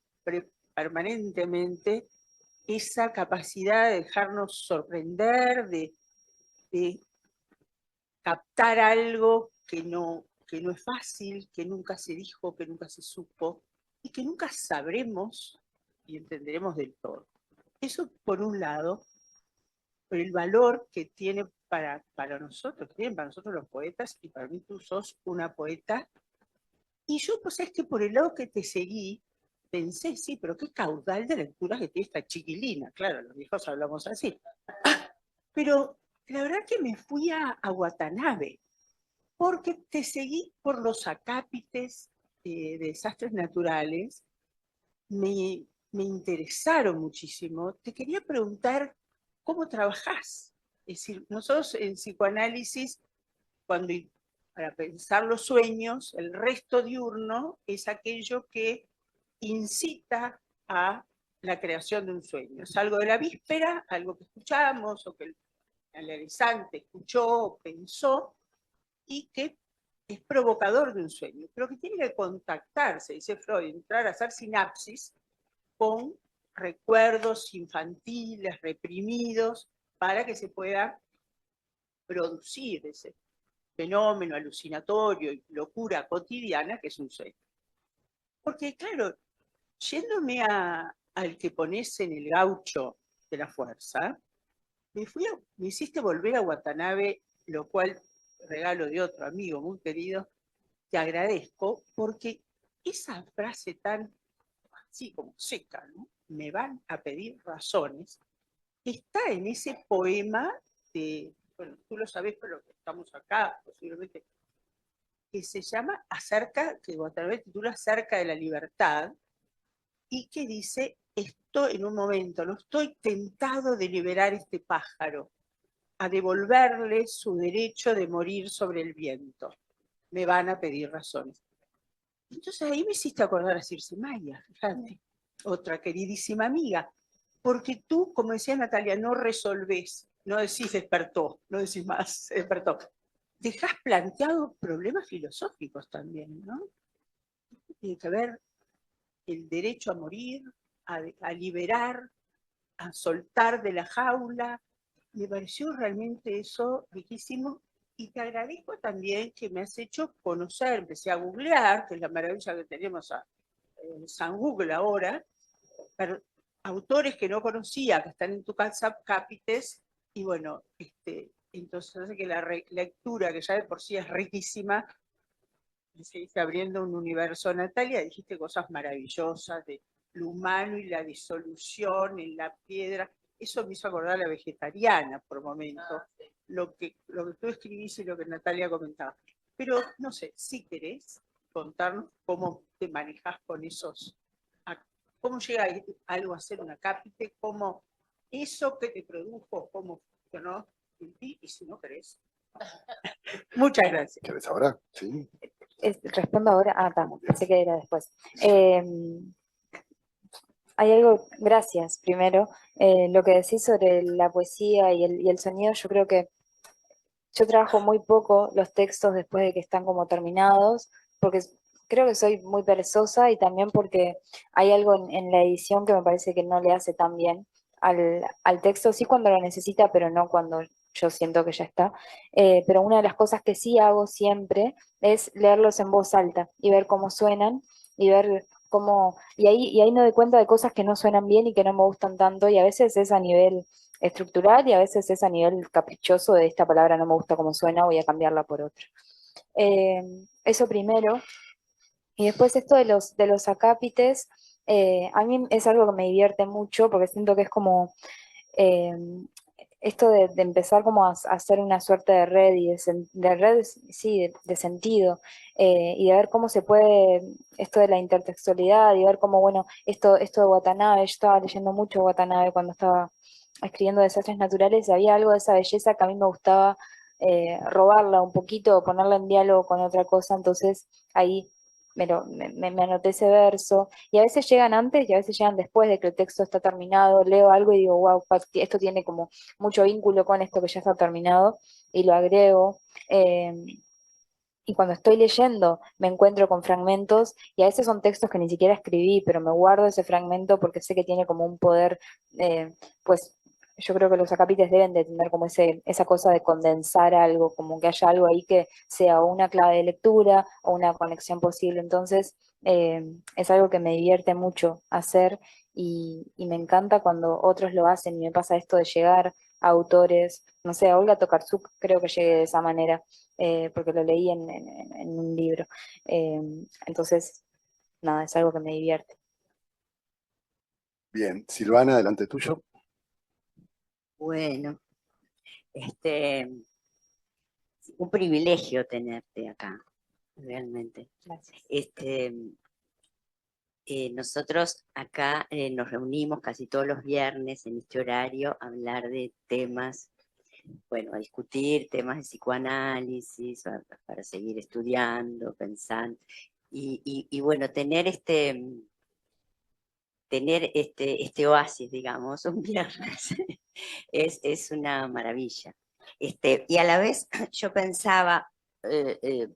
permanentemente esa capacidad de dejarnos sorprender, de captar algo que no es fácil, que nunca se dijo, que nunca se supo, y que nunca sabremos y entenderemos del todo. Eso por un lado, pero el valor que tiene para nosotros, tienen para nosotros los poetas, y para mí tú sos una poeta. Y yo, pues es que por el lado que te seguí, pensé, sí, pero qué caudal de lecturas que tiene esta chiquilina. Claro, los viejos hablamos así. Pero la verdad que me fui a Watanabe, porque te seguí por los acápites de desastres naturales, me interesaron muchísimo. Te quería preguntar cómo trabajás. Es decir, nosotros en psicoanálisis, para pensar los sueños, el resto diurno es aquello que incita a la creación de un sueño. Es algo de la víspera, algo que escuchamos o que el analizante escuchó o pensó, y que es provocador de un sueño, pero que tiene que contactarse, dice Freud, entrar a hacer sinapsis con recuerdos infantiles, reprimidos, para que se pueda producir ese fenómeno alucinatorio y locura cotidiana que es un sueño. Porque claro, yéndome al que pones en el gaucho de la fuerza, me hiciste volver a Watanabe, lo cual, regalo de otro amigo muy querido, te agradezco, porque esa frase tan así como seca, ¿no? Me van a pedir razones, está en ese poema de, bueno, tú lo sabés por lo que estamos acá, posiblemente, que se llama que Watanabe titula Acerca de la libertad, y que dice, esto en un momento, no estoy tentado de liberar este pájaro, a devolverle su derecho de morir sobre el viento. Me van a pedir razones. Entonces ahí me hiciste acordar a Circe Maya, fíjate, otra queridísima amiga, porque tú, como decía Natalia, no resolvés, no decís despertó, no decís más, despertó. Dejás planteado problemas filosóficos también, ¿no? Tiene que ver el derecho a morir, a liberar, a soltar de la jaula. Me pareció realmente eso riquísimo, y te agradezco también que me has hecho conocer, empecé a googlear, que es la maravilla que tenemos en San Google ahora, pero autores que no conocía, que están en tu casa cápites, y bueno, entonces que la lectura, que ya de por sí es riquísima, seguiste abriendo un universo. Natalia, dijiste cosas maravillosas de lo humano y la disolución en la piedra. Eso me hizo acordar a la vegetariana por momentos, lo que tú escribís y lo que Natalia comentaba. Pero no sé, si querés contarnos cómo te manejás con esos, cómo llega algo a ser una cápite, cómo eso que te produjo, cómo funcionó en ti, y si no querés. Muchas gracias. ¿Quieres ahora? Sí. Respondo ahora. Ah, pensé que era después. Hay algo, gracias, primero. Lo que decís sobre la poesía y el sonido, yo creo que yo trabajo muy poco los textos después de que están como terminados, porque creo que soy muy perezosa, y también porque hay algo en la edición que me parece que no le hace tan bien al texto, sí cuando lo necesita, pero no cuando yo siento que ya está. Pero una de las cosas que sí hago siempre es leerlos en voz alta y ver cómo suenan y ver cómo... Y ahí me doy cuenta de cosas que no suenan bien y que no me gustan tanto, y a veces es a nivel estructural y a veces es a nivel caprichoso de esta palabra no me gusta cómo suena, voy a cambiarla por otra. Eso primero. Y después esto de los acápites, a mí es algo que me divierte mucho porque siento que es como esto de empezar como a hacer una suerte de red, y de red, sí, de sentido, y de ver cómo se puede, esto de la intertextualidad, y ver cómo, bueno, esto de Watanabe, yo estaba leyendo mucho Watanabe cuando estaba escribiendo Desastres Naturales, y había algo de esa belleza que a mí me gustaba robarla un poquito, ponerla en diálogo con otra cosa, entonces ahí me anoté ese verso, y a veces llegan antes y a veces llegan después de que el texto está terminado, leo algo y digo, wow, esto tiene como mucho vínculo con esto que ya está terminado, y lo agrego. Y cuando estoy leyendo me encuentro con fragmentos y a veces son textos que ni siquiera escribí, pero me guardo ese fragmento porque sé que tiene como un poder, pues yo creo que los acápites deben de tener como esa cosa de condensar algo, como que haya algo ahí que sea o una clave de lectura o una conexión posible. Entonces es algo que me divierte mucho hacer y me encanta cuando otros lo hacen y me pasa esto de llegar a autores, no sé, a Olga Tokarczuk creo que llegué de esa manera porque lo leí en un libro. Entonces, nada, es algo que me divierte. Bien, Silvana, delante tuyo. Bueno, un privilegio tenerte acá, realmente. Gracias. Nosotros acá nos reunimos casi todos los viernes en este horario a hablar de temas, bueno, a discutir temas de psicoanálisis, para seguir estudiando, pensando, y bueno, tener este oasis, digamos, un viernes, es una maravilla. Y a la vez yo eh, eh,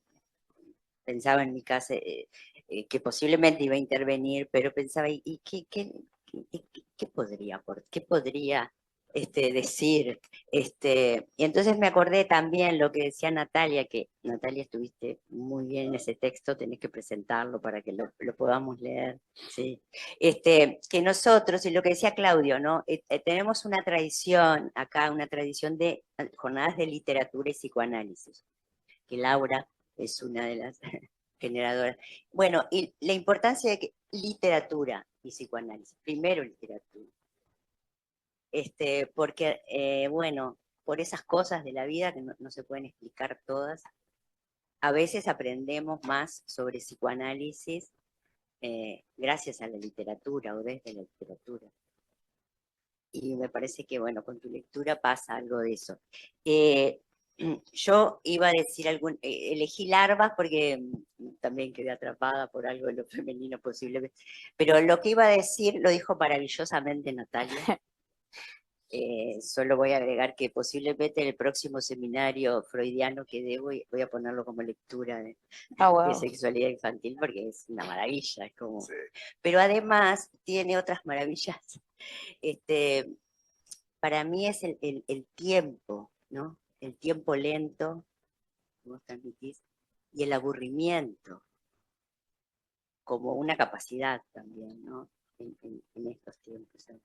pensaba en mi casa que posiblemente iba a intervenir, pero pensaba, ¿y qué podría decir? Y entonces me acordé también lo que decía Natalia, que Natalia estuviste muy bien en ese texto, tenés que presentarlo para que lo podamos leer, ¿sí? Que nosotros, y lo que decía Claudio, ¿no? Tenemos una tradición acá, una tradición de jornadas de literatura y psicoanálisis, que Laura es una de las generadoras. Bueno, y la importancia de que literatura y psicoanálisis, primero literatura, porque, bueno, por esas cosas de la vida que no se pueden explicar todas, a veces aprendemos más sobre psicoanálisis gracias a la literatura o desde la literatura. Y me parece que, bueno, con tu lectura pasa algo de eso. Yo iba a decir elegí larvas porque también quedé atrapada por algo de lo femenino posiblemente, pero lo que iba a decir lo dijo maravillosamente Natalia. Solo voy a agregar que posiblemente en el próximo seminario freudiano que dé voy a ponerlo como lectura de Wow. sexualidad infantil porque es una maravilla, es como... Sí. Pero además tiene otras maravillas. Para mí es el tiempo, ¿no? El tiempo lento, como vos transmitís, y el aburrimiento, como una capacidad también, ¿no? En estos tiempos. ¿No?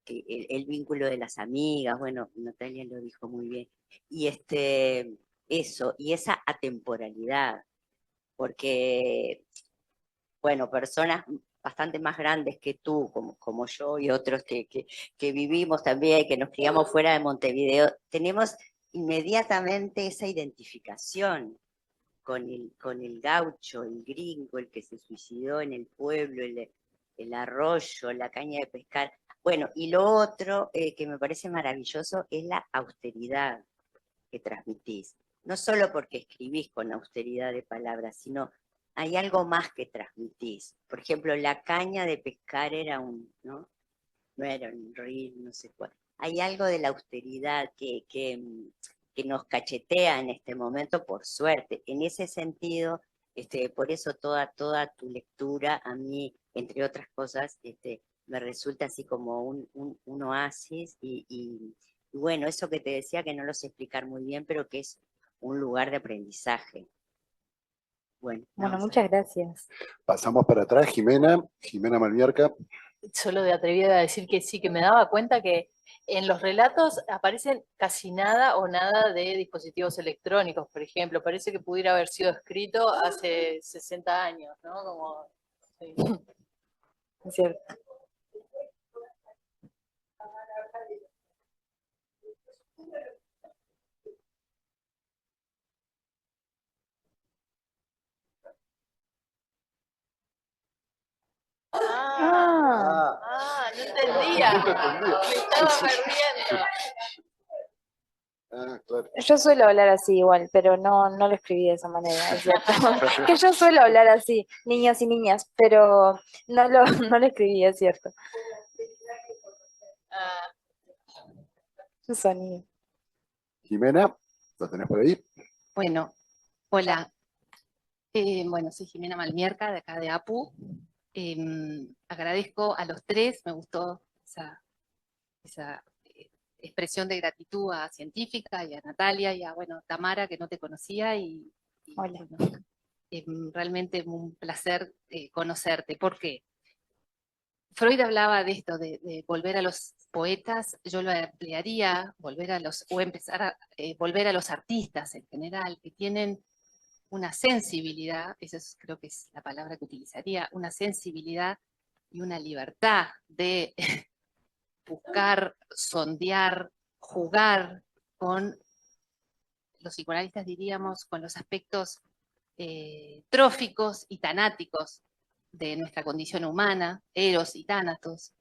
Que el vínculo de las amigas, bueno, Natalia lo dijo muy bien, y eso, y esa atemporalidad, porque, bueno, personas bastante más grandes que tú, como yo y otros que vivimos también, que nos criamos fuera de Montevideo, tenemos inmediatamente esa identificación con el gaucho, el gringo, el que se suicidó en el pueblo, el arroyo, la caña de pescar. Bueno, y lo otro que me parece maravilloso es la austeridad que transmitís. No solo porque escribís con austeridad de palabras, sino hay algo más que transmitís. Por ejemplo, la caña de pescar era no era un reel, no sé cuál. Hay algo de la austeridad que nos cachetea en este momento, por suerte. En ese sentido, por eso toda tu lectura, a mí, entre otras cosas, me resulta así como un oasis y bueno, eso que te decía que no lo sé explicar muy bien, pero que es un lugar de aprendizaje. Bueno, Muchas gracias. Pasamos para atrás, Jimena Malvierca. Solo de atrevida a decir que sí, que me daba cuenta que en los relatos aparecen casi nada o nada de dispositivos electrónicos, por ejemplo. Parece que pudiera haber sido escrito hace 60 años, ¿no? Como, sí. Es cierto. No entendía. Me estaba perdiendo. Ah, claro. Yo suelo hablar así igual, pero no lo escribí de esa manera, es cierto. Que yo suelo hablar así, niños y niñas, pero no lo escribí, es cierto. Ah, Su sonido. Jimena, ¿lo tenés por ahí? Bueno, hola. Bueno, soy Jimena Malmierca, de acá de APU. Agradezco a los tres, me gustó esa expresión de gratitud a Científica y a Natalia y a, bueno, Tamara, que no te conocía, y Hola. bueno, realmente un placer conocerte. ¿Por qué? Freud hablaba de esto, de volver a los poetas, yo lo ampliaría, volver a los artistas en general, que tienen una sensibilidad, creo que es la palabra que utilizaría, una sensibilidad y una libertad de buscar, sondear, jugar con, los psicoanalistas diríamos, con los aspectos tróficos y tanáticos de nuestra condición humana, eros y tánatos.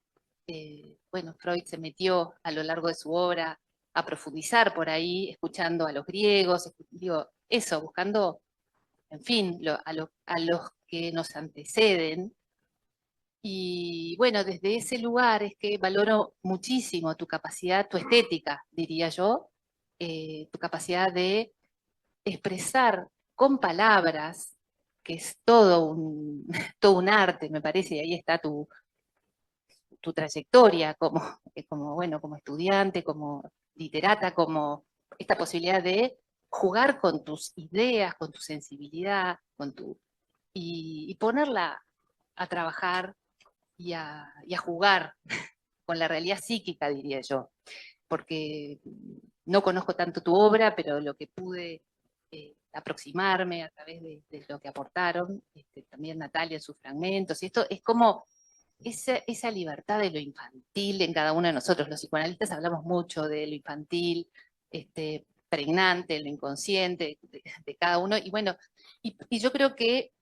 Bueno, Freud se metió a lo largo de su obra a profundizar por ahí, escuchando a los griegos, digo, eso, buscando, en fin, a los que nos anteceden. Y bueno, desde ese lugar es que valoro muchísimo tu capacidad, tu estética, diría yo, tu capacidad de expresar con palabras, que es todo un arte, me parece, y ahí está tu trayectoria bueno, como estudiante, como literata, como esta posibilidad de jugar con tus ideas, con tu sensibilidad, y ponerla a trabajar y a jugar con la realidad psíquica, diría yo, porque no conozco tanto tu obra, pero lo que pude aproximarme a través de lo que aportaron, también Natalia en sus fragmentos, y esto es como esa libertad de lo infantil en cada uno de nosotros. Los psicoanalistas hablamos mucho de lo infantil, pregnante, lo inconsciente de cada uno, y bueno, y yo creo que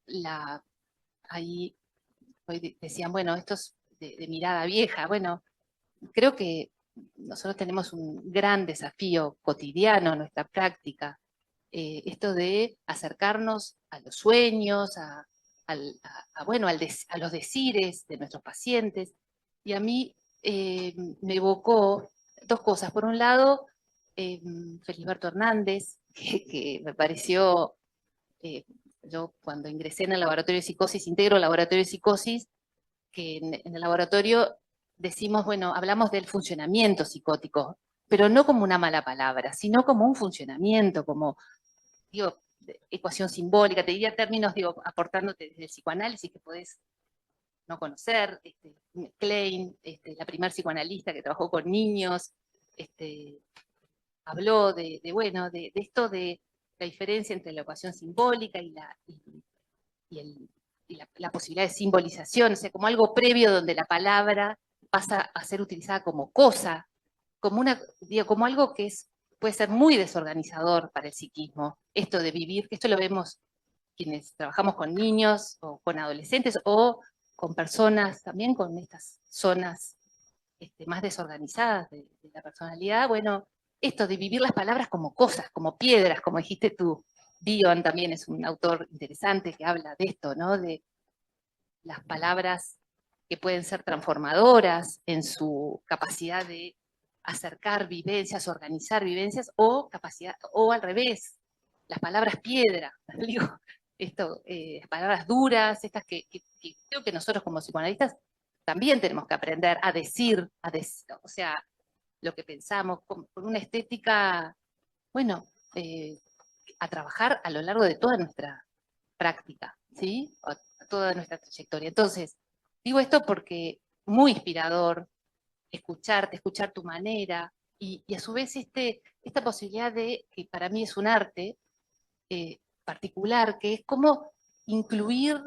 ahí hoy decían, bueno, esto es de mirada vieja. Bueno, creo que nosotros tenemos un gran desafío cotidiano en nuestra práctica, esto de acercarnos a los sueños, bueno, a los decires de nuestros pacientes. Y a mí me evocó dos cosas. Por un lado, Felisberto Hernández, que me pareció, yo cuando ingresé en el laboratorio de psicosis, integro el laboratorio de psicosis, que en el laboratorio decimos, bueno, hablamos del funcionamiento psicótico, pero no como una mala palabra, sino como un funcionamiento, como, digo, ecuación simbólica, te diría términos, digo, aportándote desde el psicoanálisis que podés no conocer, Klein, la primer psicoanalista que trabajó con niños, habló bueno, de esto de la diferencia entre la ecuación simbólica y la posibilidad de simbolización, o sea, como algo previo donde la palabra pasa a ser utilizada como cosa, como algo que puede ser muy desorganizador para el psiquismo, esto de vivir, que esto lo vemos quienes trabajamos con niños o con adolescentes o con personas también con estas zonas más desorganizadas de la personalidad, bueno, esto de vivir las palabras como cosas, como piedras, como dijiste tú. Bion también es un autor interesante que habla de esto, ¿no? De las palabras que pueden ser transformadoras en su capacidad de acercar vivencias, organizar vivencias, o al revés, las palabras piedra, digo, palabras duras, estas que creo que nosotros como psicoanalistas también tenemos que aprender a decir, o sea, lo que pensamos, con una estética, bueno, a trabajar a lo largo de toda nuestra práctica, ¿sí? A toda nuestra trayectoria. Entonces, digo esto porque muy inspirador escucharte, escuchar tu manera, y a su vez esta posibilidad que para mí es un arte particular, que es como incluir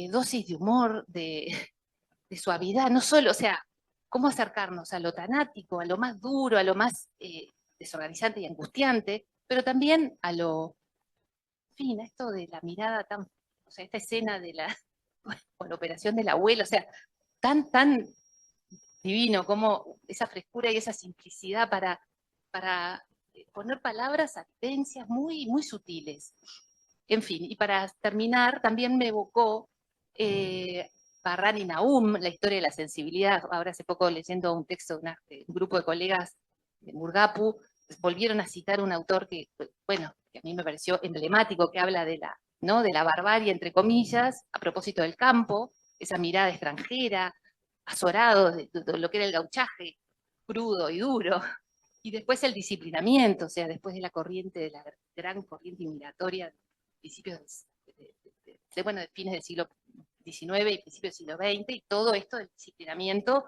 dosis de humor, de suavidad, no solo, o sea, cómo acercarnos a lo tanático, a lo más duro, a lo más desorganizante y angustiante, pero también a lo, en fin, a esto de la mirada tan, o sea, esta escena con la operación del abuelo, o sea, tan divino, como esa frescura y esa simplicidad para poner palabras a vivencias muy, muy sutiles. En fin, y para terminar, también me evocó Barran y Nahum, la historia de la sensibilidad. Ahora hace poco leyendo un texto de un grupo de colegas de Murgapu, volvieron a citar un autor que, bueno, que a mí me pareció emblemático, que habla de la, ¿no?, de la barbarie, entre comillas, a propósito del campo, esa mirada extranjera, azorado de lo que era el gauchaje, crudo y duro, y después el disciplinamiento, o sea, después de la corriente, de la gran corriente migratoria de principios de fines del siglo XIX y principios del siglo XX, y todo esto del disciplinamiento,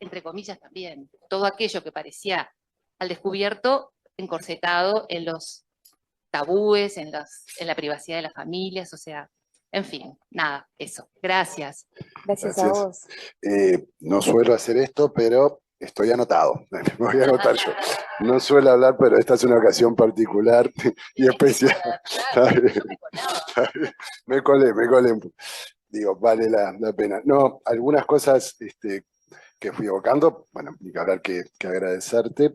entre comillas también, todo aquello que parecía al descubierto encorsetado en los tabúes, en la privacidad de las familias, o sea, en fin, nada, eso. Gracias. Gracias a vos. No suelo hacer esto, pero estoy anotado. Me voy a anotar yo. No suelo hablar, pero esta es una ocasión particular y especial. Me colé. Digo, vale la pena. No, algunas cosas que fui evocando, bueno, ni que hablar que agradecerte.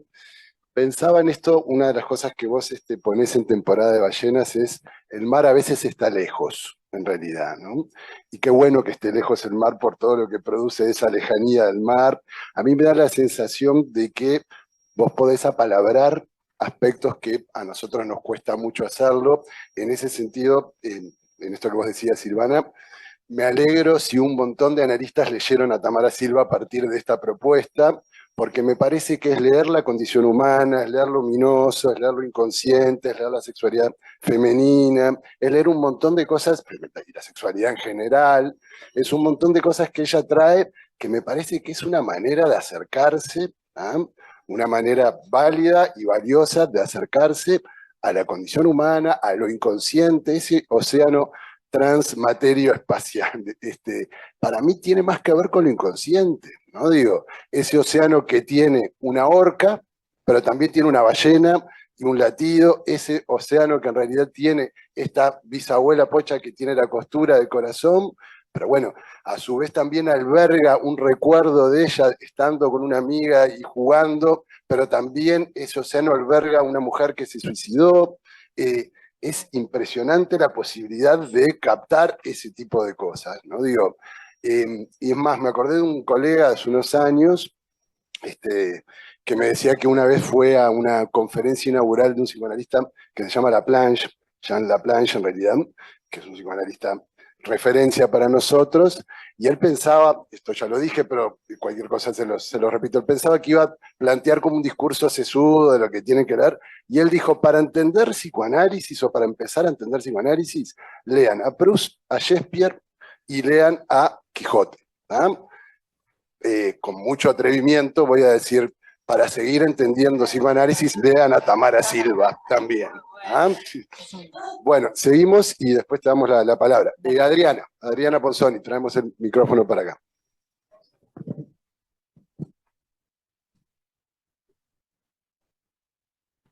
Pensaba en esto, una de las cosas que vos ponés en temporada de ballenas es, el mar a veces está lejos, en realidad, ¿no? Y qué bueno que esté lejos el mar por todo lo que produce esa lejanía del mar. A mí me da la sensación de que vos podés apalabrar aspectos que a nosotros nos cuesta mucho hacerlo. En ese sentido, en esto que vos decías, Silvana, me alegro si un montón de analistas leyeron a Tamara Silva a partir de esta propuesta, porque me parece que es leer la condición humana, es leer lo luminoso, es leer lo inconsciente, es leer la sexualidad femenina, es leer un montón de cosas, y la sexualidad en general, es un montón de cosas que ella trae, que me parece que es una manera de acercarse, una manera válida y valiosa de acercarse a la condición humana, a lo inconsciente, ese océano transmaterio espacial. Para mí tiene más que ver con lo inconsciente, ¿no? Digo, ese océano que tiene una orca, pero también tiene una ballena y un latido, ese océano que en realidad tiene esta bisabuela pocha que tiene la costura del corazón, pero bueno, a su vez también alberga un recuerdo de ella estando con una amiga y jugando, pero también ese océano alberga una mujer que se suicidó. Es impresionante la posibilidad de captar ese tipo de cosas, ¿no? Digo, y es más, me acordé de un colega hace unos años que me decía que una vez fue a una conferencia inaugural de un psicoanalista que se llama Laplanche, Jean Laplanche en realidad, que es un psicoanalista referencia para nosotros, y él pensaba, esto ya lo dije, pero cualquier cosa se lo repito, él pensaba que iba a plantear como un discurso sesudo de lo que tienen que leer, y él dijo, para entender psicoanálisis o para empezar a entender psicoanálisis, lean a Proust, a Shakespeare y lean a Quijote. Con mucho atrevimiento voy a decir, para seguir entendiendo psicoanálisis, lean a Tamara Silva también. Bueno, seguimos y después te damos la palabra. Adriana Ponzoni, traemos el micrófono para acá.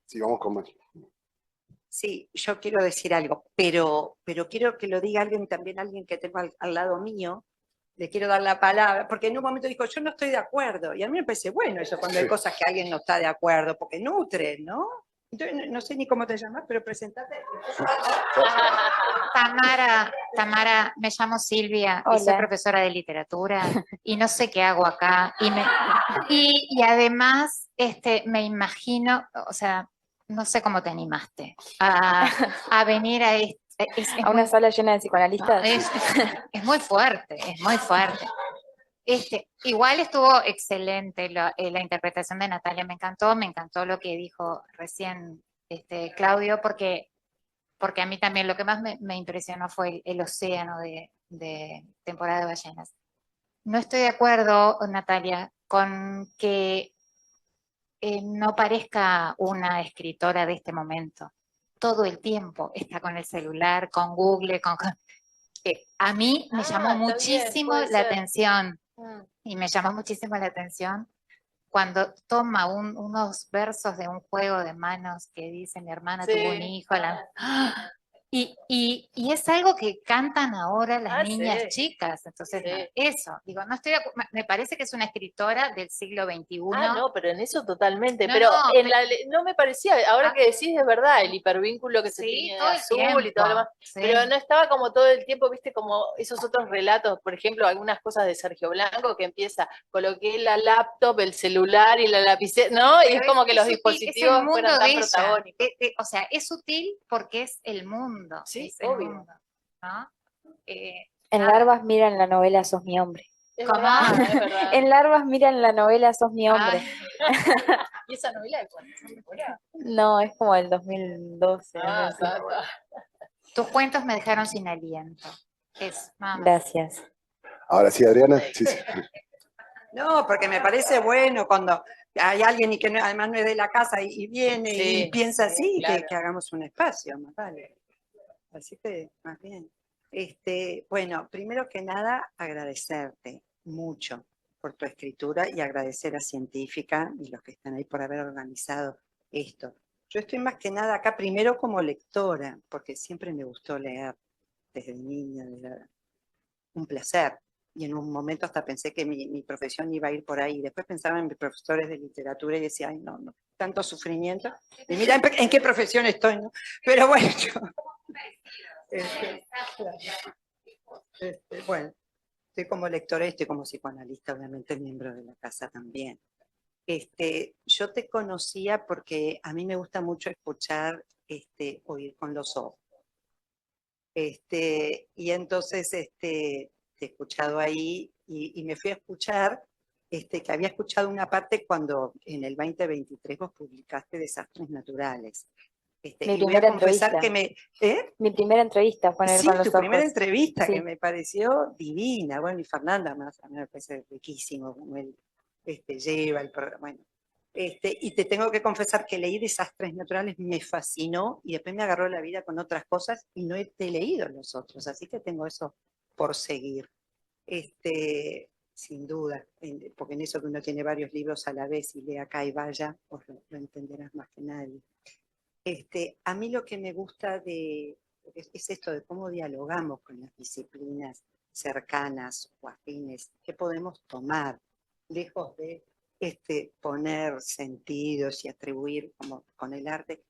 Sí, vamos con Mari. Sí, yo quiero decir algo, pero quiero que lo diga alguien que tengo al lado mío. Le quiero dar la palabra, porque en un momento dijo, yo no estoy de acuerdo. Y a mí me parece bueno eso, cuando hay cosas que alguien no está de acuerdo, porque nutren, ¿no? Entonces, no sé ni cómo te llamas, pero presentate. Tamara, me llamo Silvia y soy profesora de literatura y no sé qué hago acá. Y además me imagino, o sea, no sé cómo te animaste a venir a a una sala llena de psicoanalistas. Es muy fuerte, es muy fuerte. Igual estuvo excelente la interpretación de Natalia, me encantó lo que dijo recién Claudio, porque a mí también lo que más me impresionó fue el océano de Temporada de Ballenas. No estoy de acuerdo, Natalia, con que no parezca una escritora de este momento. Todo el tiempo está con el celular, con Google, a mí me llamó muchísimo la atención. Y me llamó muchísimo la atención cuando toma unos versos de un juego de manos que dice, mi hermana tuvo un hijo. Y es algo que cantan ahora las niñas sí. chicas, entonces Sí. eso, digo, no estoy me parece que es una escritora del siglo XXI. Ah, no, pero en eso totalmente. No, Pero no, no me parecía, ahora Ah. que decís es verdad, el hipervínculo que se Sí, tiene de todo el azul y todo lo tiempo, demás. sí. Pero no estaba como todo el tiempo, viste, como esos otros relatos, por ejemplo, algunas cosas de Sergio Blanco que empieza, coloqué la laptop, el celular y la lapicera, ¿no? Y Pero es como que los sutil, dispositivos es el mundo fueran tan de ella. protagónicos. O sea, es sutil porque es el mundo. Sí, es el obvio. mundo, ¿no? En Nada. Larvas miran la novela Sos mi hombre. Es ¿Cómo? verdad, es verdad. En Larvas miran la novela Sos mi hombre. ¿Y esa novela de cuándo? No, es como del 2012. Ah, algo así. Tus cuentos me dejaron sin aliento. Eso, nada más. Gracias. Ahora sí, Adriana. Sí, sí. No, porque me parece bueno cuando hay alguien y que además no es de la casa y viene Sí, y piensa sí, así, claro. que hagamos un espacio, más vale. Así que, más bien. Bueno, primero que nada, agradecerte mucho por tu escritura y agradecer a Científica y los que están ahí por haber organizado esto. Yo estoy más que nada acá primero como lectora, porque siempre me gustó leer desde niña, un placer. Y en un momento hasta pensé que mi profesión iba a ir por ahí. Después pensaba en mis profesores de literatura y decía, ay, no, no, tanto sufrimiento. Y mira en qué profesión estoy, ¿no? Pero bueno, bueno, estoy como lectora y estoy como psicoanalista, obviamente miembro de la casa también. Yo te conocía porque a mí me gusta mucho escuchar, oír con los ojos. Y entonces te he escuchado ahí y me fui a escuchar que había escuchado una parte cuando en el 2023 vos publicaste Desastres Naturales. Mi Y voy a primera confesar entrevista. que Mi primera entrevista fue en él sí, con los tu primera ojos. entrevista Sí. que me pareció divina. Bueno, y Fernanda más, a mí me parece riquísimo como él lleva el programa. Bueno, y te tengo que confesar que leí Desastres Naturales, me fascinó y después me agarró la vida con otras cosas y no he leído los otros, así que tengo eso por seguir. Sin duda, porque en eso que uno tiene varios libros a la vez y lee acá y vaya, vos lo entenderás más que nadie. A mí lo que me gusta es esto de cómo dialogamos con las disciplinas cercanas o afines, qué podemos tomar, lejos de poner sentidos y atribuir como con el arte.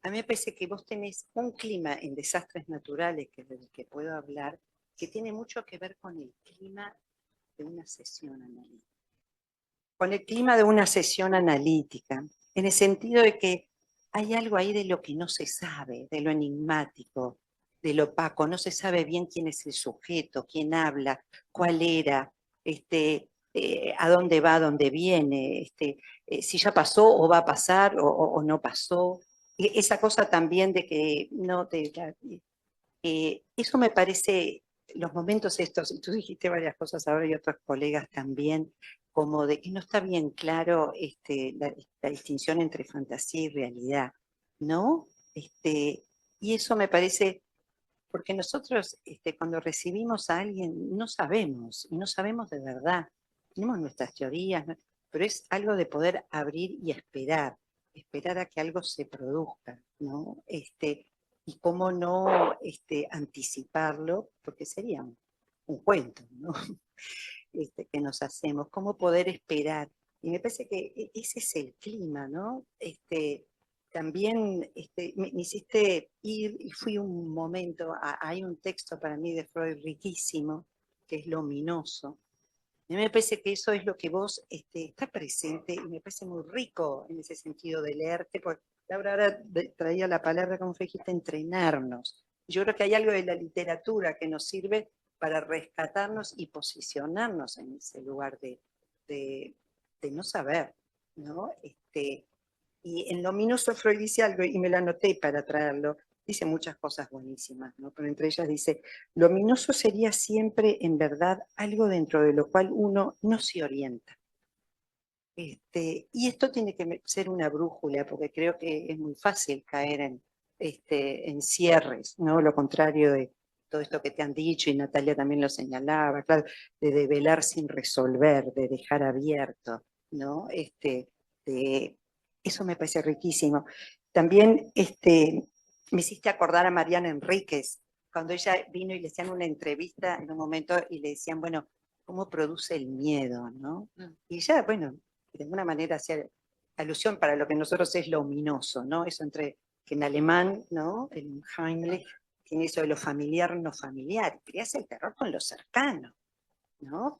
A mí me parece que vos tenés un clima en Desastres Naturales, que es del que puedo hablar, que tiene mucho que ver con el clima de una sesión analítica. Con el clima de una sesión analítica, en el sentido de que hay algo ahí de lo que no se sabe, de lo enigmático, de lo opaco, no se sabe bien quién es el sujeto, quién habla, cuál era, a dónde va, a dónde viene, si ya pasó o va a pasar o no pasó. Esa cosa también de que no te... eso me parece, los momentos estos, y tú dijiste varias cosas ahora y otros colegas también, como de que no está bien claro la distinción entre fantasía y realidad, ¿no? Y eso me parece, porque nosotros cuando recibimos a alguien no sabemos, y no sabemos de verdad, tenemos nuestras teorías, ¿no? Pero es algo de poder abrir y esperar a que algo se produzca, ¿no? Y cómo no anticiparlo, porque sería un cuento, ¿no? Que nos hacemos, cómo poder esperar. Y me parece que ese es el clima, ¿no? También me hiciste ir y fui un momento, hay un texto para mí de Freud riquísimo, que es Luminoso. A mí me parece que eso es lo que vos está presente y me parece muy rico en ese sentido de leerte, porque Laura ahora traía la palabra, como dijiste, entrenarnos. Yo creo que hay algo de la literatura que nos sirve para rescatarnos y posicionarnos en ese lugar de no saber, ¿no? Y en Luminoso Freud dice algo, y me lo anoté para traerlo, dice muchas cosas buenísimas, ¿no? Pero entre ellas dice, luminoso sería siempre, en verdad, algo dentro de lo cual uno no se orienta. Y esto tiene que ser una brújula, porque creo que es muy fácil caer en cierres, ¿no? Lo contrario de todo esto que te han dicho, y Natalia también lo señalaba, claro, de develar sin resolver, de dejar abierto, ¿no? Eso me parece riquísimo. También me hiciste acordar a Mariana Enríquez, cuando ella vino y le hacían una entrevista en un momento y le decían, bueno, ¿cómo produce el miedo, no? Y ella, bueno, de alguna manera hacía alusión para lo que nosotros es lo ominoso, ¿no? Eso entre, que en alemán, ¿no? El Heimlich tiene eso de lo familiar, no familiar, y hace el terror con lo cercano, ¿no?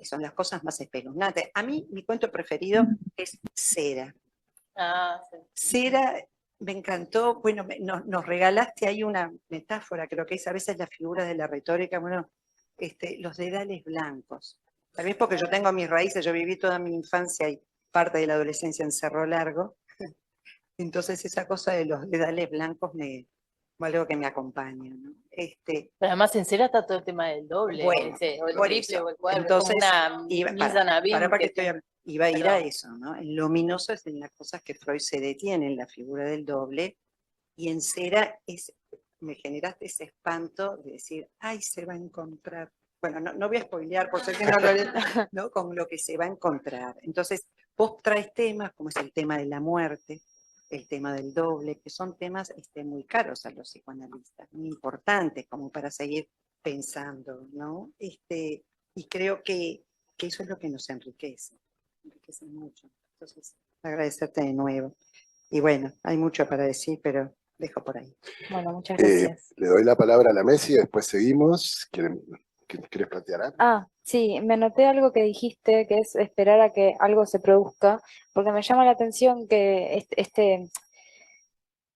Son las cosas más espeluznantes. A mí, mi cuento preferido es Cera. Ah, sí. Cera me encantó, bueno, nos regalaste ahí una metáfora, creo que es a veces la figura de la retórica, bueno, los dedales blancos. Tal vez porque yo tengo mis raíces, yo viví toda mi infancia y parte de la adolescencia en Cerro Largo, entonces esa cosa de los dedales blancos algo que me acompaña, ¿no? Pero además en Cera está todo el tema del doble, Bueno, o el por triple eso. o el cuádruple, Entonces, como una mise en abîme para que que- iba a ir a Perdón. eso, ¿no? En lo ominoso es en las cosas que Freud se detiene, en la figura del doble, y en Cera me generaste ese espanto de decir, ay, se va a encontrar. Bueno, no voy a spoilear por ser que no lo leí, ¿no? Con lo que se va a encontrar. Entonces, vos traes temas como es el tema de la muerte, el tema del doble, que son temas muy caros a los psicoanalistas, muy importantes como para seguir pensando, ¿no? Y creo que eso es lo que nos enriquece mucho. Entonces, agradecerte de nuevo. Y bueno, hay mucho para decir, pero dejo por ahí. Bueno, muchas gracias. Le doy la palabra a la Messi y después seguimos. ¿Quieres plantear algo? Ah, sí, me anoté algo que dijiste, que es esperar a que algo se produzca, porque me llama la atención que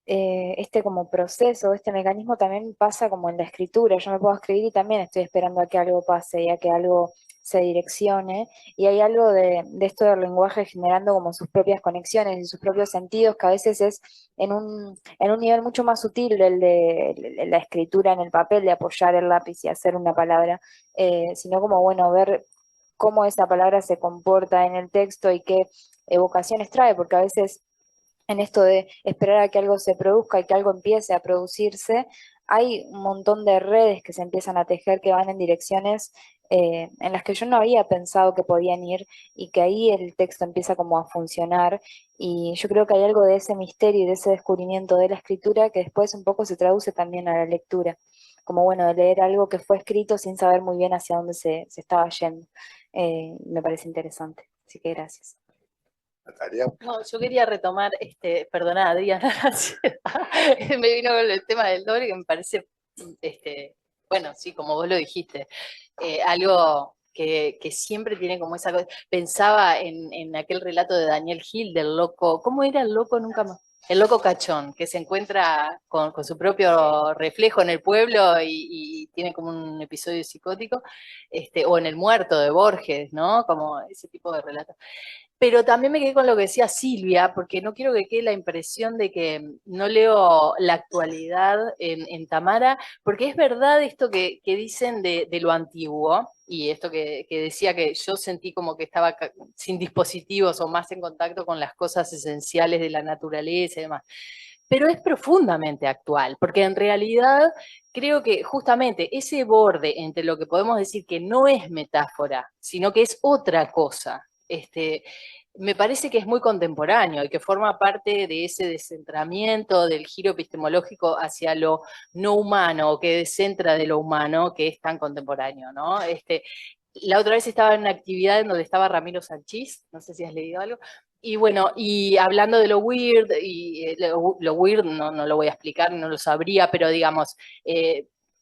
este como proceso, este mecanismo también pasa como en la escritura. Yo me puedo escribir y también estoy esperando a que algo pase y a que algo se direccione, y hay algo de esto del lenguaje generando como sus propias conexiones y sus propios sentidos, que a veces es en un nivel mucho más sutil el de la escritura en el papel, de apoyar el lápiz y hacer una palabra, sino como, bueno, ver cómo esa palabra se comporta en el texto y qué evocaciones trae, porque a veces en esto de esperar a que algo se produzca y que algo empiece a producirse, hay un montón de redes que se empiezan a tejer que van en direcciones en las que yo no había pensado que podían ir, y que ahí el texto empieza como a funcionar, y yo creo que hay algo de ese misterio y de ese descubrimiento de la escritura que después un poco se traduce también a la lectura, como bueno, de leer algo que fue escrito sin saber muy bien hacia dónde se estaba yendo. Me parece interesante, así que gracias. Natalia. No, yo quería retomar, perdona, Adriana, me vino con el tema del doble que me parece, bueno, sí, como vos lo dijiste, algo que siempre tiene como esa cosa. Pensaba en aquel relato de Daniel Gil del loco, ¿cómo era el loco? Nunca más. El loco cachón, que se encuentra con su propio reflejo en el pueblo y tiene como un episodio psicótico, o en El muerto de Borges, ¿no? Como ese tipo de relatos. Pero también me quedé con lo que decía Silvia, porque no quiero que quede la impresión de que no leo la actualidad en Tamara, porque es verdad esto que dicen de lo antiguo, y esto que decía que yo sentí como que estaba sin dispositivos o más en contacto con las cosas esenciales de la naturaleza y demás. Pero es profundamente actual, porque en realidad creo que justamente ese borde entre lo que podemos decir que no es metáfora, sino que es otra cosa, me parece que es muy contemporáneo y que forma parte de ese descentramiento del giro epistemológico hacia lo no humano, o que descentra de lo humano, que es tan contemporáneo, ¿no? La otra vez estaba en una actividad en donde estaba Ramiro Sanchís, no sé si has leído algo, y bueno, y hablando de lo weird, y lo weird no lo voy a explicar, no lo sabría, pero digamos,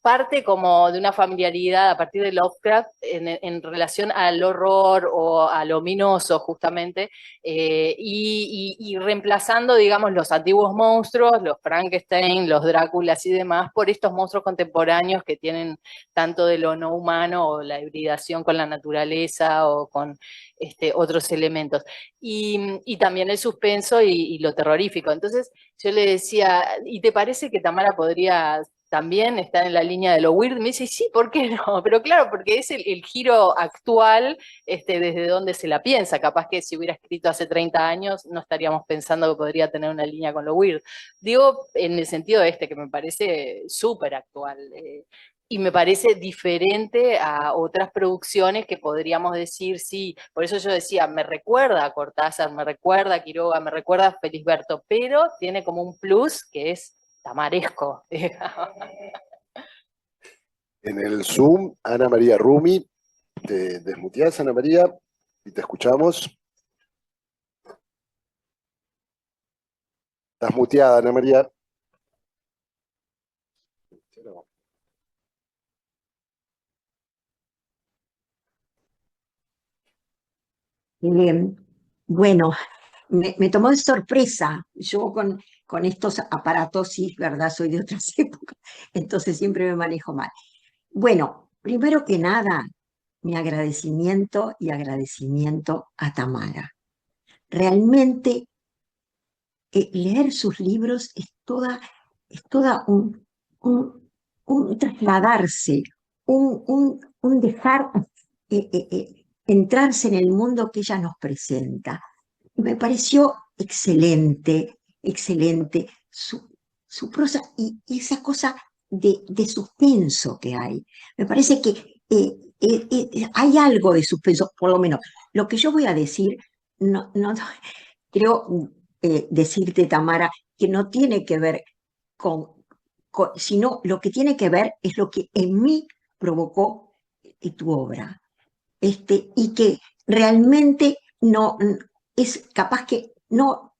parte como de una familiaridad a partir de Lovecraft en relación al horror o a lo ominoso, justamente, y reemplazando, digamos, los antiguos monstruos, los Frankenstein, los Dráculas y demás, por estos monstruos contemporáneos que tienen tanto de lo no humano o la hibridación con la naturaleza o con otros elementos. Y también el suspenso y lo terrorífico. Entonces yo le decía, ¿y te parece que Tamara podría también estar en la línea de lo weird? Me dice, sí, ¿por qué no? Pero claro, porque es el giro actual, desde donde se la piensa. Capaz que si hubiera escrito hace 30 años no estaríamos pensando que podría tener una línea con lo weird. Digo, en el sentido que me parece súper actual. Y me parece diferente a otras producciones que podríamos decir, sí, por eso yo decía, me recuerda a Cortázar, me recuerda a Quiroga, me recuerda a Felisberto, pero tiene como un plus que es tamaresco, digamos. En el Zoom, Ana María Rumi, te desmuteás, Ana María, y te escuchamos. Estás muteada, Ana María. Bueno, me tomó de sorpresa. Yo con estos aparatos, sí, verdad, soy de otras épocas, entonces siempre me manejo mal. Bueno, primero que nada, mi agradecimiento y agradecimiento a Tamara. Realmente leer sus libros es toda un trasladarse, un dejar entrarse en el mundo que ella nos presenta. Me pareció excelente, excelente su prosa y esa cosa de suspenso que hay. Me parece que hay algo de suspenso, por lo menos. Lo que yo voy a decir, no, creo decirte, Tamara, que no tiene que ver sino lo que tiene que ver es lo que en mí provocó tu obra. Y que realmente no es capaz que no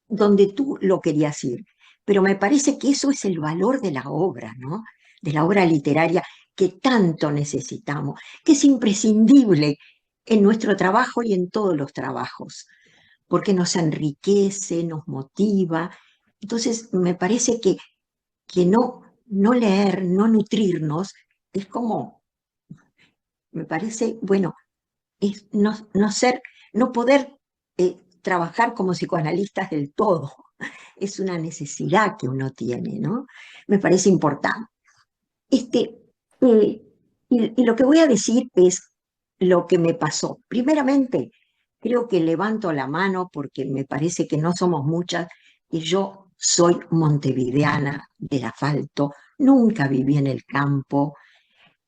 donde tú lo querías ir, pero me parece que eso es el valor de la obra, ¿no? De la obra literaria que tanto necesitamos, que es imprescindible en nuestro trabajo y en todos los trabajos, porque nos enriquece, nos motiva. Entonces, me parece que no leer, no nutrirnos, es como, me parece, bueno, es no poder trabajar como psicoanalistas del todo. Es una necesidad que uno tiene, ¿no? Me parece importante. Y lo que voy a decir es lo que me pasó. Primeramente, creo que levanto la mano porque me parece que no somos muchas, y yo soy montevideana del asfalto, nunca viví en el campo,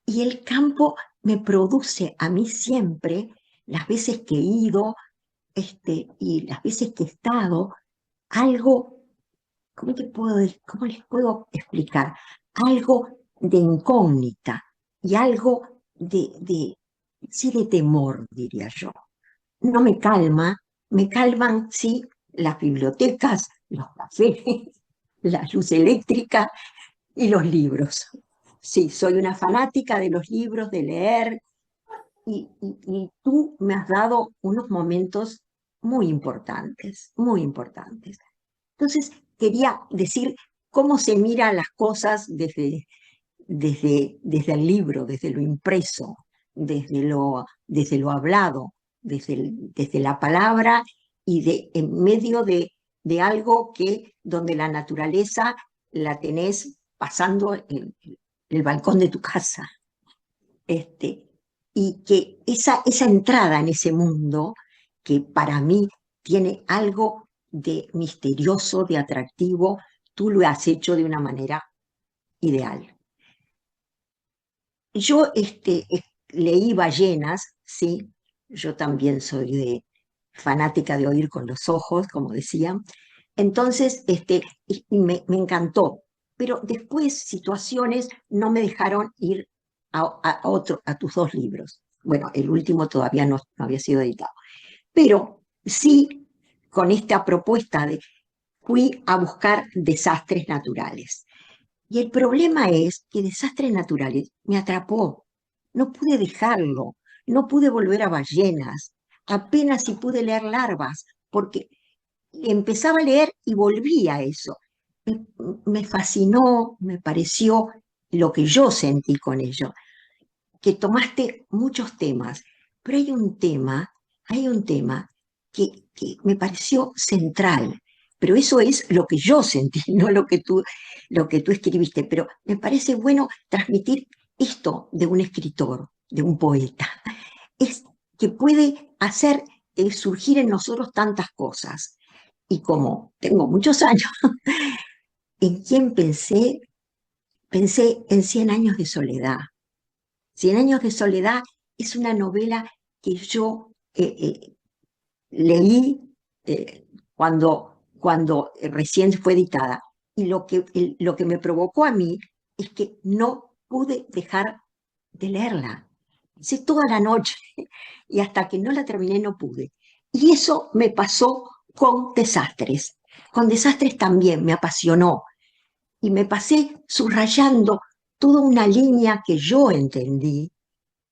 y el campo me produce a mí siempre, las veces que he ido y las veces que he estado, algo, ¿cómo les puedo explicar? Algo de incógnita y algo sí, de temor, diría yo. No me calma, me calman, sí, las bibliotecas, los cafés, la luz eléctrica y los libros. Sí, soy una fanática de los libros, de leer, y tú me has dado unos momentos muy importantes, muy importantes. Entonces, quería decir cómo se miran las cosas desde el libro, desde lo impreso, desde lo hablado, desde la palabra y en medio de algo donde la naturaleza la tenés pasando el balcón de tu casa. Y que esa entrada en ese mundo, que para mí tiene algo de misterioso, de atractivo, tú lo has hecho de una manera ideal. Yo leí Ballenas, sí, yo también soy fanática de oír con los ojos, como decían. Entonces, y me encantó, pero después situaciones no me dejaron ir a tus dos libros. Bueno, el último todavía no había sido editado. Pero sí, con esta propuesta fui a buscar desastres naturales. Y el problema es que Desastres Naturales me atrapó. No pude dejarlo, no pude volver a Ballenas, apenas si pude leer Larvas, porque empezaba a leer y volvía a eso. Me fascinó, me pareció lo que yo sentí con ello, que tomaste muchos temas, pero hay un tema que me pareció central, pero eso es lo que yo sentí, no lo que tú escribiste, pero me parece bueno transmitir esto de un escritor, de un poeta, es que puede hacer surgir en nosotros tantas cosas. Y como tengo muchos años, ¿en quién pensé? Pensé en 100 años de soledad. 100 años de soledad es una novela que yo leí cuando recién fue editada. y lo que me provocó a mí es que no pude dejar de leerla. Hice toda la noche y hasta que no la terminé no pude. Y eso me pasó con Desastres. Con Desastres también me apasionó y me pasé subrayando toda una línea que yo entendí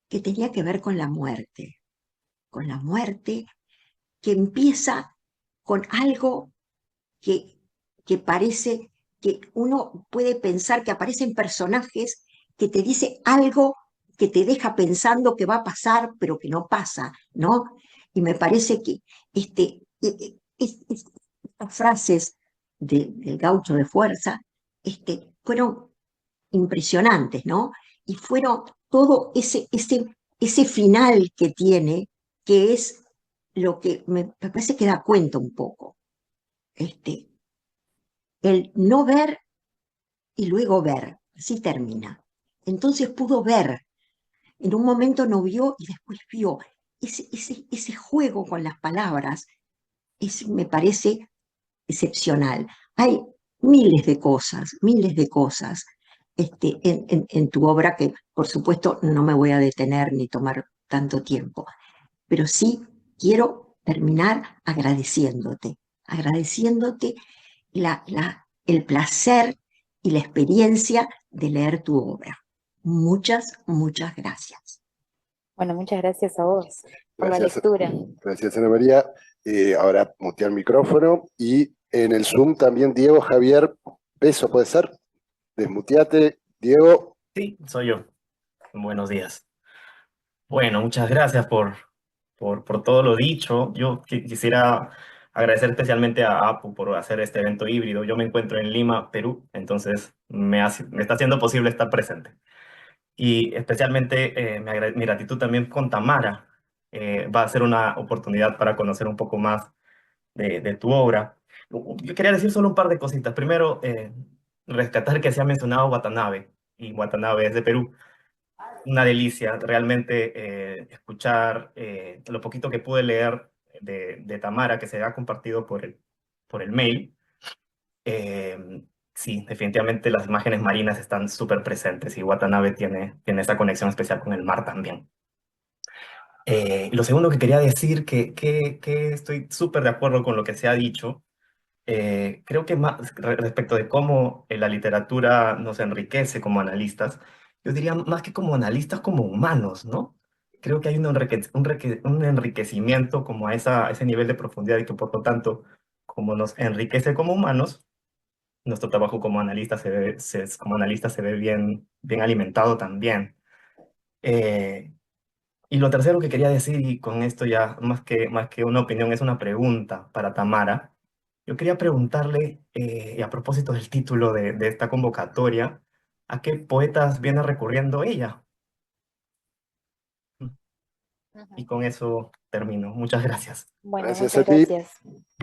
que tenía que ver con la muerte que empieza con algo que, que parece que uno puede pensar que aparecen personajes que te dice algo que te deja pensando que va a pasar, pero que no pasa, ¿no? Y me parece que estas frases del gaucho de fuerza fueron impresionantes, ¿no? Y fueron todo ese final que tiene, que es lo que me parece que da cuenta un poco. El no ver y luego ver, así termina. Entonces pudo ver, en un momento no vio y después vio. Ese juego con las palabras me parece excepcional. Hay miles de cosas en tu obra que, por supuesto, no me voy a detener ni tomar tanto tiempo, pero sí quiero terminar agradeciéndote el placer y la experiencia de leer tu obra. Muchas, muchas gracias. Bueno, muchas gracias a vos por la Gracias, lectura. gracias Ana María. Ahora mutear el micrófono y en el Zoom también Diego Javier Peso, ¿puede ser? Desmuteate, Diego. Sí, soy yo. Buenos días. Bueno, muchas gracias por todo lo dicho. Yo quisiera agradecer especialmente a APU por hacer este evento híbrido. Yo me encuentro en Lima, Perú, entonces me está haciendo posible estar presente. Y especialmente mi gratitud también con Tamara. Va a ser una oportunidad para conocer un poco más de tu obra. Yo quería decir solo un par de cositas. Primero, rescatar que se ha mencionado Watanabe, y Watanabe es de Perú. Una delicia realmente escuchar lo poquito que pude leer de Tamara, que se ha compartido por el mail. Sí, definitivamente las imágenes marinas están súper presentes y Watanabe tiene esa conexión especial con el mar también. Lo segundo que quería decir, que estoy súper de acuerdo con lo que se ha dicho. Creo que más respecto de cómo la literatura nos enriquece como analistas, yo diría más que como analistas, como humanos, ¿no? Creo que hay un enriquecimiento como a ese nivel de profundidad y que por lo tanto, como nos enriquece como humanos, nuestro trabajo como analista como analista se ve bien alimentado también. Y lo tercero que quería decir, y con esto ya más que una opinión, es una pregunta para Tamara. Yo quería preguntarle, y a propósito del título de esta convocatoria, ¿a qué poetas viene recurriendo ella? Y con eso termino. Muchas gracias. Bueno, Gracias muchas a ti. gracias.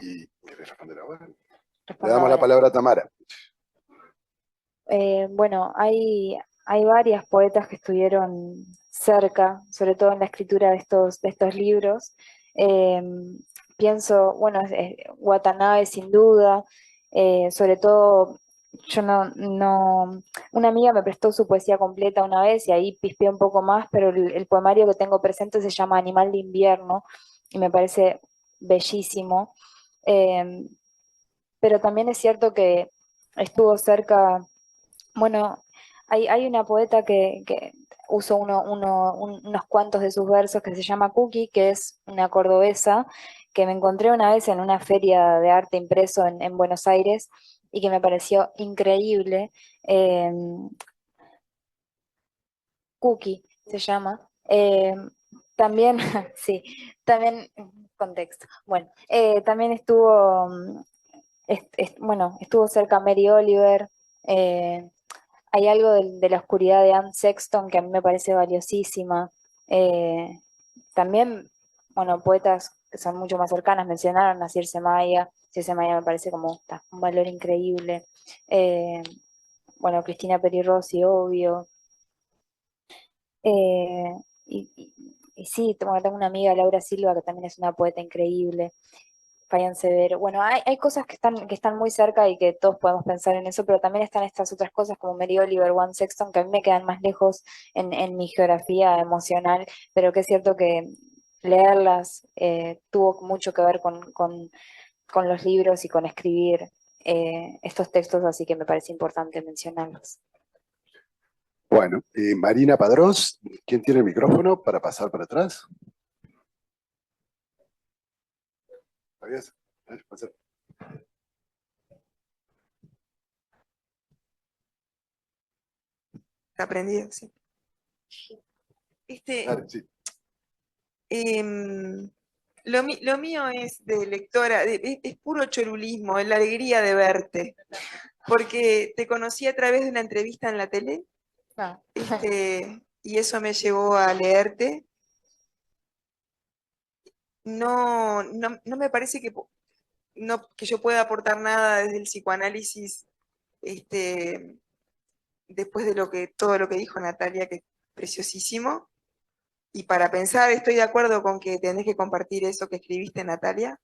¿Y querés responder ahora? Le Respondo damos la ahora. palabra a Tamara. Bueno, hay varias poetas que estuvieron cerca, sobre todo en la escritura de estos libros. Eh, Pienso, bueno, Watanabe sin duda, sobre todo yo una amiga me prestó su poesía completa una vez y ahí pispeé un poco más, pero el poemario que tengo presente se llama Animal de invierno y me parece bellísimo. Eh, pero también es cierto que estuvo cerca, bueno, hay una poeta que uso unos cuantos de sus versos que se llama Cookie, que es una cordobesa, que me encontré una vez en una feria de arte impreso en Buenos Aires y que me pareció increíble. Eh, Cookie se llama. También, sí, también, contexto. Bueno, también estuvo, bueno, estuvo cerca Mary Oliver. Hay algo de la oscuridad de Anne Sexton que a mí me parece valiosísima. También, bueno, poetas que son mucho más cercanas mencionaron a Circe Maya. Circe Maya me parece como un valor increíble. Bueno, Cristina Peri Rossi, obvio. Eh, y sí, bueno, tengo una amiga, Laura Silva, que también es una poeta increíble. Fabián Severo. Bueno, hay cosas que están muy cerca y que todos podemos pensar en eso, pero también están estas otras cosas como Mary Oliver, One Sexton, que a mí me quedan más lejos en mi geografía emocional, pero que es cierto que leerlas tuvo mucho que ver con los libros y con escribir estos textos, así que me parece importante mencionarlos. Bueno, Marina Padrós, ¿quién tiene el micrófono para pasar para atrás? Fabián, pasa. Está prendido, sí. Dale, sí. Lo mío es de lectora, es puro chorulismo, es la alegría de verte, porque te conocí a través de una entrevista en la tele, y eso me llevó a leerte. No me parece que yo pueda aportar nada desde el psicoanálisis, después de todo lo que dijo Natalia, que es preciosísimo. Y para pensar, estoy de acuerdo con que tenés que compartir eso que escribiste, Natalia.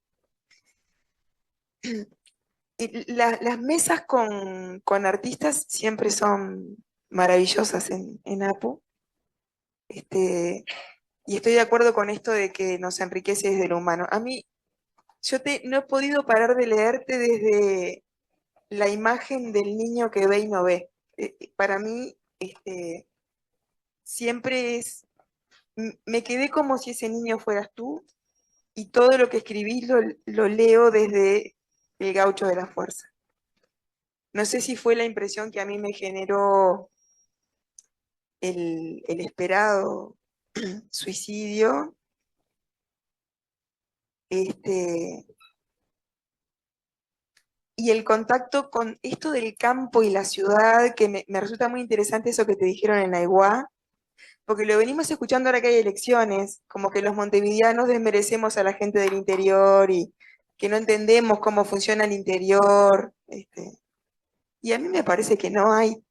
Y las mesas con artistas siempre son maravillosas en APU. Y estoy de acuerdo con esto de que nos enriquece desde lo humano. A mí, no he podido parar de leerte desde la imagen del niño que ve y no ve. Para mí, siempre me quedé como si ese niño fueras tú, y todo lo que escribís lo leo desde el gaucho de la fuerza. No sé si fue la impresión que a mí me generó el esperado suicidio, y el contacto con esto del campo y la ciudad, que me resulta muy interesante eso que te dijeron en Aiguá, porque lo venimos escuchando ahora que hay elecciones, como que los montevideanos desmerecemos a la gente del interior y que no entendemos cómo funciona el interior. Y a mí me parece que no hay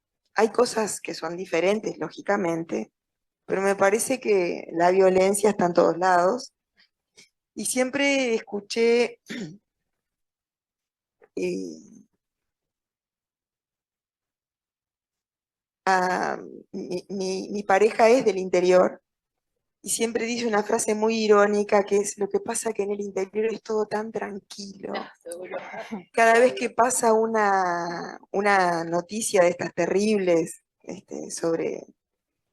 cosas que son diferentes, lógicamente, pero me parece que la violencia está en todos lados. Y siempre escuché mi pareja es del interior, y siempre dice una frase muy irónica que es: lo que pasa que en el interior es todo tan tranquilo. Cada vez que pasa una noticia de estas terribles, sobre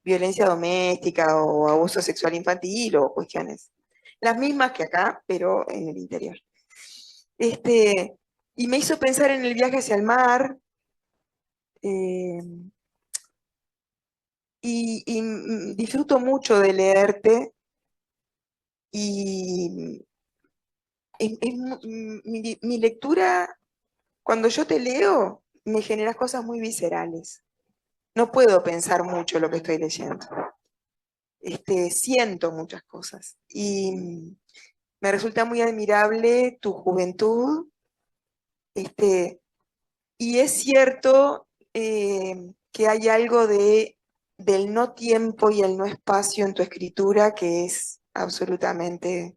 violencia doméstica o abuso sexual infantil o cuestiones, las mismas que acá, pero en el interior. Y me hizo pensar en el viaje hacia el mar, y disfruto mucho de leerte, y mi lectura, cuando yo te leo, me generas cosas muy viscerales. No puedo pensar mucho lo que estoy leyendo. Siento muchas cosas. Y me resulta muy admirable tu juventud. Y es cierto que hay algo del no tiempo y el no espacio en tu escritura que es absolutamente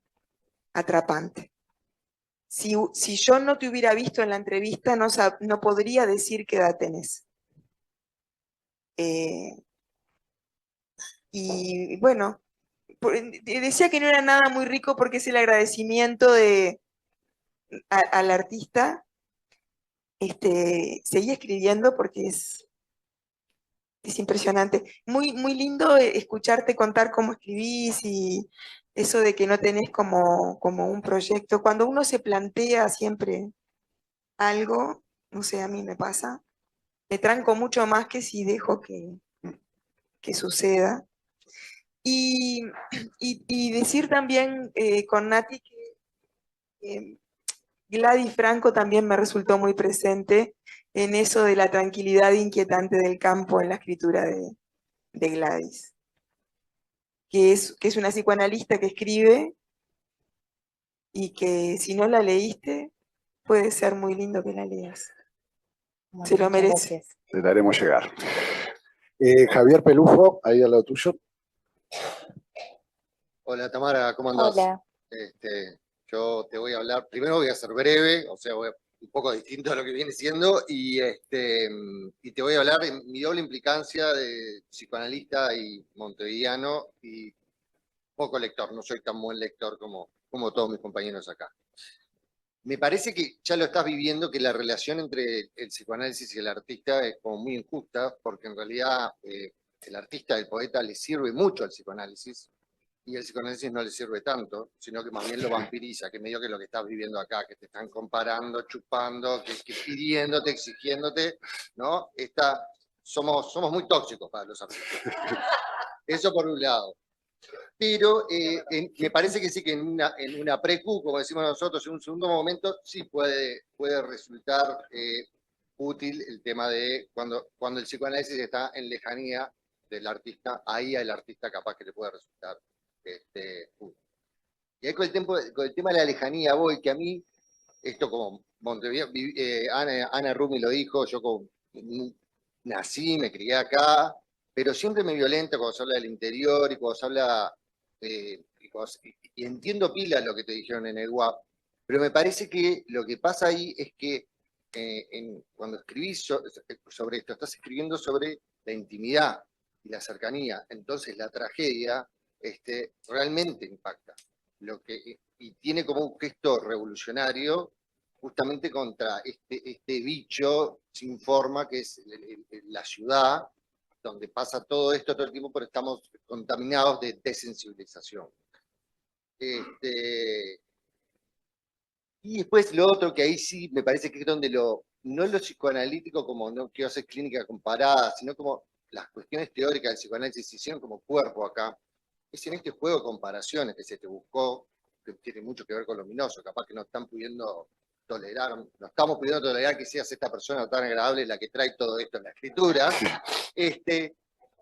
atrapante. Si yo no te hubiera visto en la entrevista, no podría decir qué edad tenés. Y bueno, decía que no era nada muy rico porque es el agradecimiento al artista. Seguí escribiendo porque es impresionante. Muy, muy lindo escucharte contar cómo escribís, y eso de que no tenés como un proyecto. Cuando uno se plantea siempre algo, no sé, a mí me pasa, me tranco mucho más que si dejo que suceda. Y decir también con Nati que Gladys Franco también me resultó muy presente en eso de la tranquilidad inquietante del campo en la escritura de Gladys, que es una psicoanalista que escribe, y que si no la leíste, puede ser muy lindo que la leas. Bueno, Se lo muchas merece. gracias. Te daremos llegar. Javier Pelufo, ahí al lado tuyo. Hola Tamara, ¿cómo andás? Hola. Yo te voy a hablar, primero voy a ser breve, o sea, un poco distinto a lo que viene siendo, y te voy a hablar de mi doble implicancia de psicoanalista y montevideano, y poco lector, no soy tan buen lector como todos mis compañeros acá. Me parece que ya lo estás viviendo, que la relación entre el psicoanálisis y el artista es como muy injusta, porque en realidad el artista, el poeta, le sirve mucho al psicoanálisis, y el psicoanálisis no le sirve tanto, sino que más bien lo vampiriza, que medio que lo que estás viviendo acá, que te están comparando, chupando, que pidiéndote, exigiéndote, ¿no? Somos muy tóxicos para los artistas. Eso por un lado. Pero me parece que sí que en una pre-Q, como decimos nosotros, en un segundo momento, sí puede resultar útil el tema de cuando el psicoanálisis está en lejanía del artista, ahí al artista capaz que le puede resultar útil. Y ahí con el tema de la lejanía voy, que a mí, esto como Montevideo, Ana Rumi lo dijo, yo nací, me crié acá, pero siempre me violenta cuando se habla del interior y cuando se habla... y entiendo pila lo que te dijeron en el WAP, pero me parece que lo que pasa ahí es que cuando escribís sobre esto, estás escribiendo sobre la intimidad y la cercanía, entonces la tragedia realmente impacta, y tiene como un gesto revolucionario justamente contra este bicho sin forma que es la ciudad, donde pasa todo esto todo el tiempo, pero estamos contaminados de desensibilización. Y después lo otro, que ahí sí me parece que es donde no lo psicoanalítico, como no quiero hacer clínica comparada, sino como las cuestiones teóricas del psicoanálisis se hicieron como cuerpo acá, es en este juego de comparaciones que se te buscó, que tiene mucho que ver con lo ominoso, capaz que no estamos pudiendo tolerar que seas esta persona tan agradable la que trae todo esto en la escritura,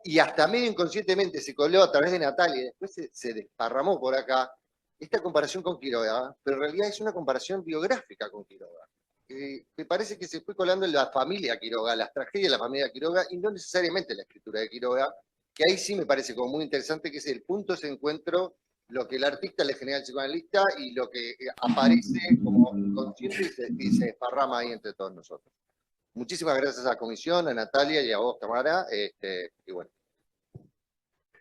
y hasta medio inconscientemente se coló a través de Natalia, y después se desparramó por acá, esta comparación con Quiroga, pero en realidad es una comparación biográfica con Quiroga. Me parece que se fue colando en la familia Quiroga, las tragedias de la familia Quiroga, y no necesariamente la escritura de Quiroga, que ahí sí me parece como muy interesante, que es el punto de ese encuentro, lo que el artista le genera al psicoanalista y lo que aparece como inconsciente y se desparrama ahí entre todos nosotros. Muchísimas gracias a la comisión, a Natalia y a vos, Tamara, y bueno.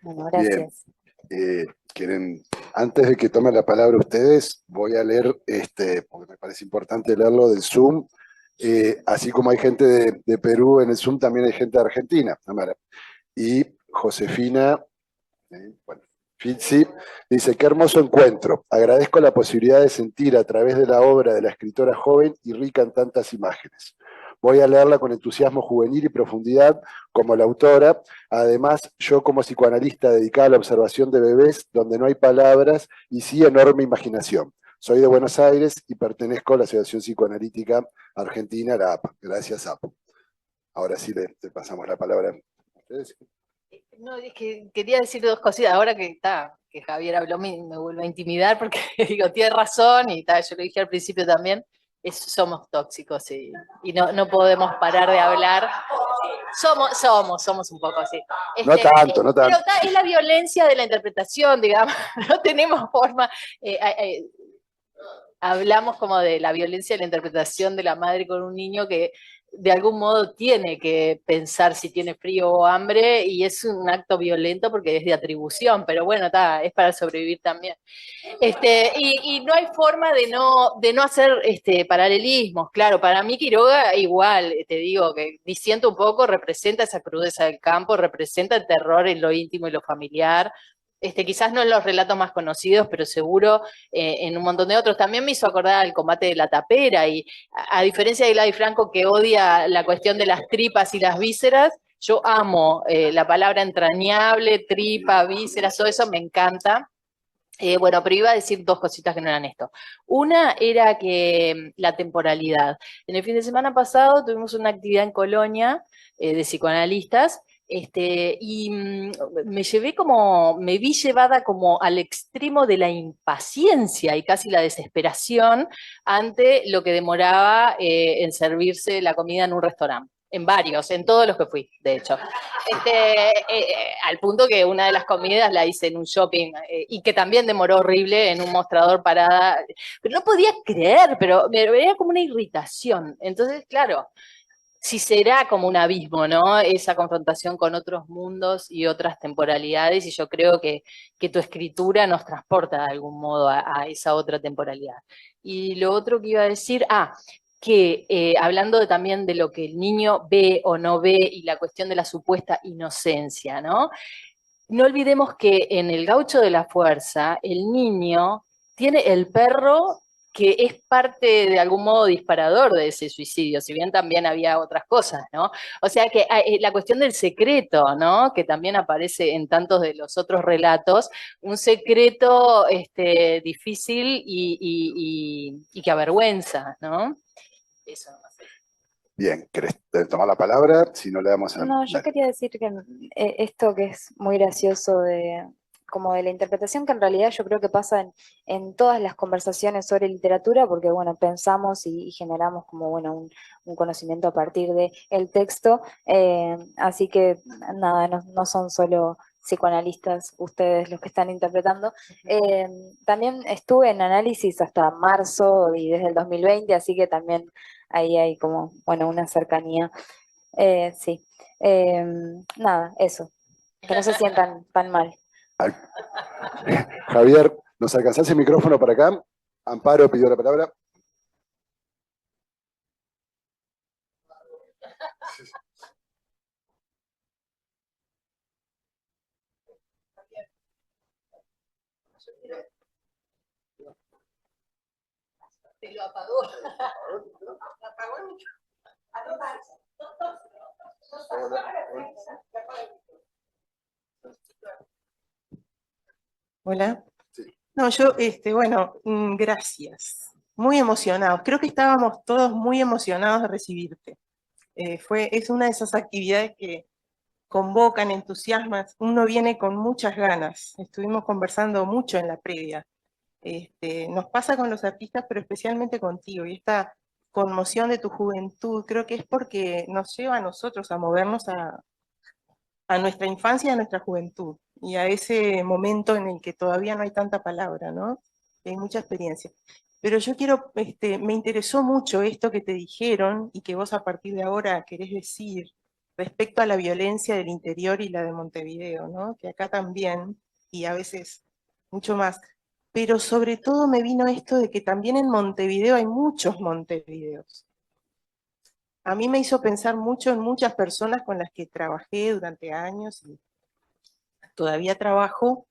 Bueno, gracias. Bien. Antes de que tomen la palabra ustedes, voy a leer, porque me parece importante leerlo del Zoom. Así como hay gente de Perú en el Zoom, también hay gente de Argentina, Tamara. Y Josefina, bueno, Fitzi, dice: qué hermoso encuentro. Agradezco la posibilidad de sentir a través de la obra de la escritora joven y rica en tantas imágenes. Voy a leerla con entusiasmo juvenil y profundidad como la autora. Además, yo como psicoanalista dedicada a la observación de bebés, donde no hay palabras y sí enorme imaginación. Soy de Buenos Aires y pertenezco a la Asociación Psicoanalítica Argentina, la APA. Gracias, APA. Ahora sí le pasamos la palabra a ustedes. No, es que quería decir dos cositas. Ahora que Javier habló, me vuelve a intimidar porque digo, tiene razón, y yo lo dije al principio también, somos tóxicos y no podemos parar de hablar. Somos un poco así. No tanto. Pero es la violencia de la interpretación, digamos, no tenemos forma. Hablamos como de la violencia de la interpretación de la madre con un niño que de algún modo tiene que pensar si tiene frío o hambre, y es un acto violento porque es de atribución, pero bueno, es para sobrevivir también. Y no hay forma de no hacer paralelismos. Claro, para mí Quiroga igual, te digo, que disiento un poco, representa esa crudeza del campo, representa el terror en lo íntimo y lo familiar. Quizás no en los relatos más conocidos, pero seguro en un montón de otros. También me hizo acordar al combate de la tapera, y a diferencia de Gladys Franco, que odia la cuestión de las tripas y las vísceras, yo amo la palabra entrañable, tripa, vísceras, todo eso me encanta. Bueno, pero iba a decir dos cositas que no eran esto. Una era que la temporalidad. En el fin de semana pasado tuvimos una actividad en Colonia de psicoanalistas, y me vi llevada como al extremo de la impaciencia y casi la desesperación ante lo que demoraba en servirse la comida en un restaurante. en varios, en todos los que fui, de hecho. Al punto que una de las comidas la hice en un shopping y que también demoró horrible en un mostrador parada. Pero no podía creer, pero me veía como una irritación. Entonces, claro, si será como un abismo, ¿no? Esa confrontación con otros mundos y otras temporalidades, y yo creo que tu escritura nos transporta de algún modo a esa otra temporalidad. Y lo otro que iba a decir, que hablando también de lo que el niño ve o no ve y la cuestión de la supuesta inocencia, ¿no? No olvidemos que en el Gaucho de la Fuerza, el niño tiene el perro que es parte de algún modo disparador de ese suicidio, si bien también había otras cosas, ¿no? O sea que la cuestión del secreto, ¿no? Que también aparece en tantos de los otros relatos, un secreto difícil y que avergüenza, ¿no? Eso. Bien, ¿querés tomar la palabra? Si no le damos a... No, yo Dale. quería decir que esto que es muy gracioso como de la interpretación, que en realidad yo creo que pasa en todas las conversaciones sobre literatura, porque bueno, pensamos y generamos como bueno un conocimiento a partir del texto, así que nada, no son solo psicoanalistas ustedes los que están interpretando. También estuve en análisis hasta marzo y desde el 2020, así que también ahí hay como, bueno, una cercanía. Sí. Nada, eso. Que no se sientan tan mal. Javier, ¿nos alcanzás el micrófono para acá? Amparo pidió la palabra. Te lo apagó. Apagó el micrófono. Hola. No, yo, bueno, gracias. Muy emocionados. Creo que estábamos todos muy emocionados de recibirte. Es una de esas actividades que convocan, entusiasman. Uno viene con muchas ganas. Estuvimos conversando mucho en la previa. Nos pasa con los artistas, pero especialmente contigo. Y esta conmoción de tu juventud, creo que es porque nos lleva a nosotros a movernos a nuestra infancia y a nuestra juventud, y a ese momento en el que todavía no hay tanta palabra, ¿no? Hay mucha experiencia. Pero yo quiero, me interesó mucho esto que te dijeron y que vos a partir de ahora querés decir respecto a la violencia del interior y la de Montevideo, ¿no? Que acá también, y a veces mucho más. Pero sobre todo me vino esto de que también en Montevideo hay muchos Montevideos. A mí me hizo pensar mucho en muchas personas con las que trabajé durante años y todavía trabajo,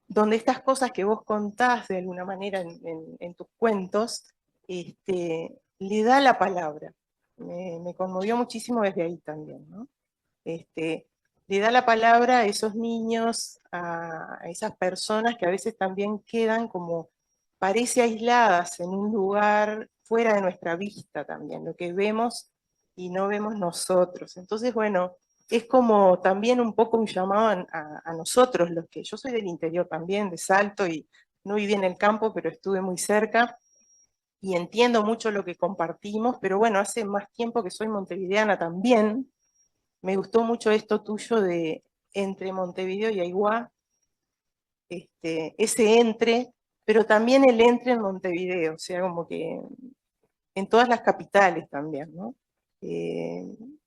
donde estas cosas que vos contás de alguna manera en tus cuentos, le da la palabra. Me conmovió muchísimo desde ahí también, ¿no? Le da la palabra a esos niños, a esas personas que a veces también quedan como, parece aisladas en un lugar fuera de nuestra vista también, lo que vemos y no vemos nosotros. Entonces, bueno, es como también un poco un llamado a nosotros, los que yo soy del interior también, de Salto, y no viví en el campo, pero estuve muy cerca, y entiendo mucho lo que compartimos, pero bueno, hace más tiempo que soy montevideana también. Me gustó mucho esto tuyo de entre Montevideo y Aiguá, ese entre, pero también el entre en Montevideo, o sea, como que en todas las capitales también, ¿no?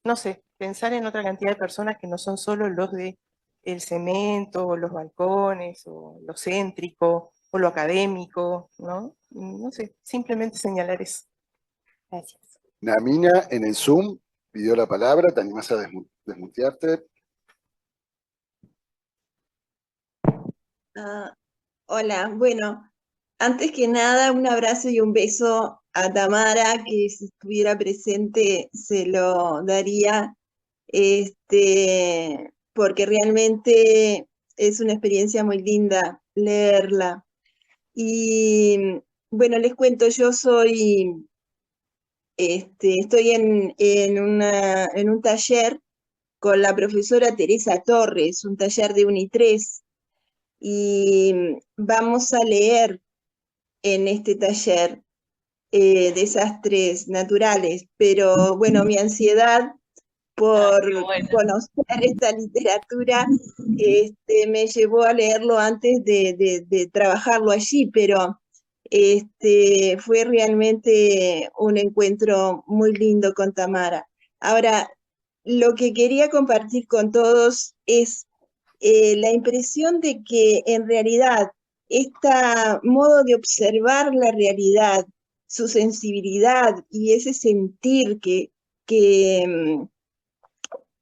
No sé, pensar en otra cantidad de personas que no son solo los de el cemento, o los balcones, o lo céntrico, o lo académico, ¿no? No sé, simplemente señalar eso. Gracias. Namina en el Zoom pidió la palabra. ¿Te animás a desmutearte? Hola, bueno, antes que nada, un abrazo y un beso a Tamara, que si estuviera presente se lo daría, porque realmente es una experiencia muy linda leerla. Y bueno, les cuento, yo soy, estoy en un taller con la profesora Teresa Torres, un taller de UNI3, y vamos a leer en este taller desastres naturales, pero bueno, mi ansiedad por bueno. conocer esta literatura, me llevó a leerlo antes de trabajarlo allí, pero fue realmente un encuentro muy lindo con Tamara. Ahora, lo que quería compartir con todos es la impresión de que en realidad este modo de observar la realidad, su sensibilidad y ese sentir que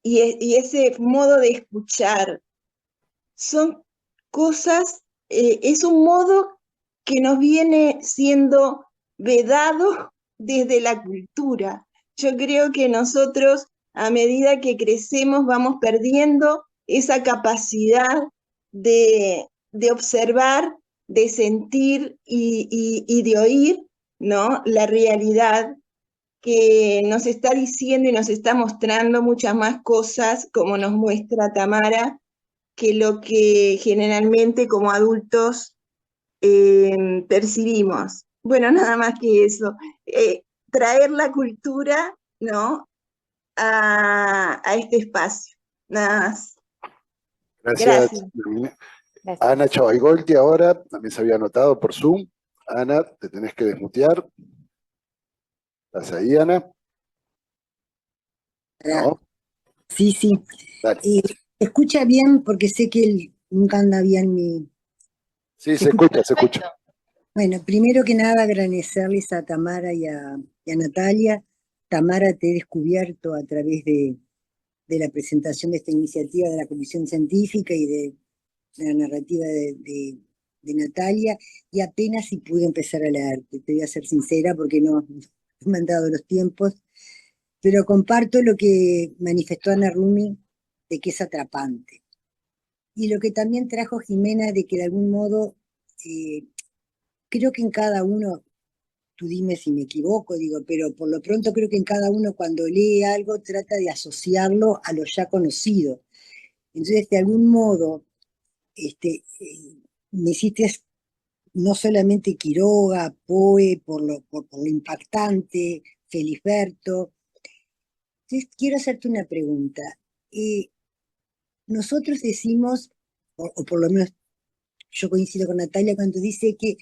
y ese modo de escuchar son cosas, es un modo que nos viene siendo vedado desde la cultura. Yo creo que nosotros, a medida que crecemos, vamos perdiendo esa capacidad de observar, de sentir y de oír, ¿no?, la realidad que nos está diciendo y nos está mostrando muchas más cosas, como nos muestra Tamara, que lo que generalmente como adultos percibimos. Bueno, nada más que eso. Traer la cultura, ¿no?, a este espacio. Nada más. Gracias. Gracias. Ana Chavaigolti ahora, también se había anotado por Zoom. Ana, te tenés que desmutear. ¿Estás ahí, Ana? ¿No? Sí, sí. Dale. ¿Escucha bien? Porque sé que nunca anda bien mi... Sí, se escucha, se escucha. Bueno, primero que nada agradecerles a Tamara y a Natalia. Tamara, te he descubierto a través de la presentación de esta iniciativa de la Comisión Científica y de la narrativa de Natalia, y apenas si pude empezar a leerte. Te voy a ser sincera porque no me han dado los tiempos, pero comparto lo que manifestó Ana Rumi, de que es atrapante. Y lo que también trajo Jimena, de que de algún modo, creo que en cada uno, tú dime si me equivoco, digo, pero por lo pronto creo que en cada uno cuando lee algo trata de asociarlo a lo ya conocido. Entonces, de algún modo, me hiciste no solamente Quiroga, Poe, por lo impactante, Felisberto. Entonces, quiero hacerte una pregunta. Nosotros decimos, o por lo menos yo coincido con Natalia cuando dice que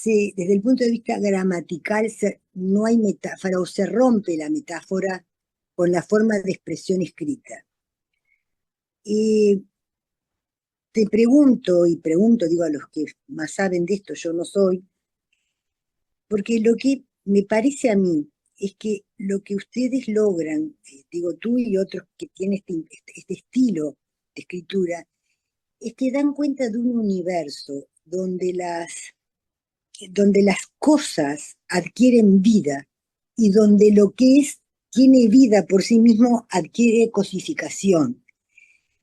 desde el punto de vista gramatical no hay metáfora o se rompe la metáfora con la forma de expresión escrita. Te pregunto, digo a los que más saben de esto, yo no soy, porque lo que me parece a mí es que lo que ustedes logran, digo tú y otros que tienen este estilo de escritura, es que dan cuenta de un universo donde las cosas adquieren vida y donde lo que tiene vida por sí mismo adquiere cosificación.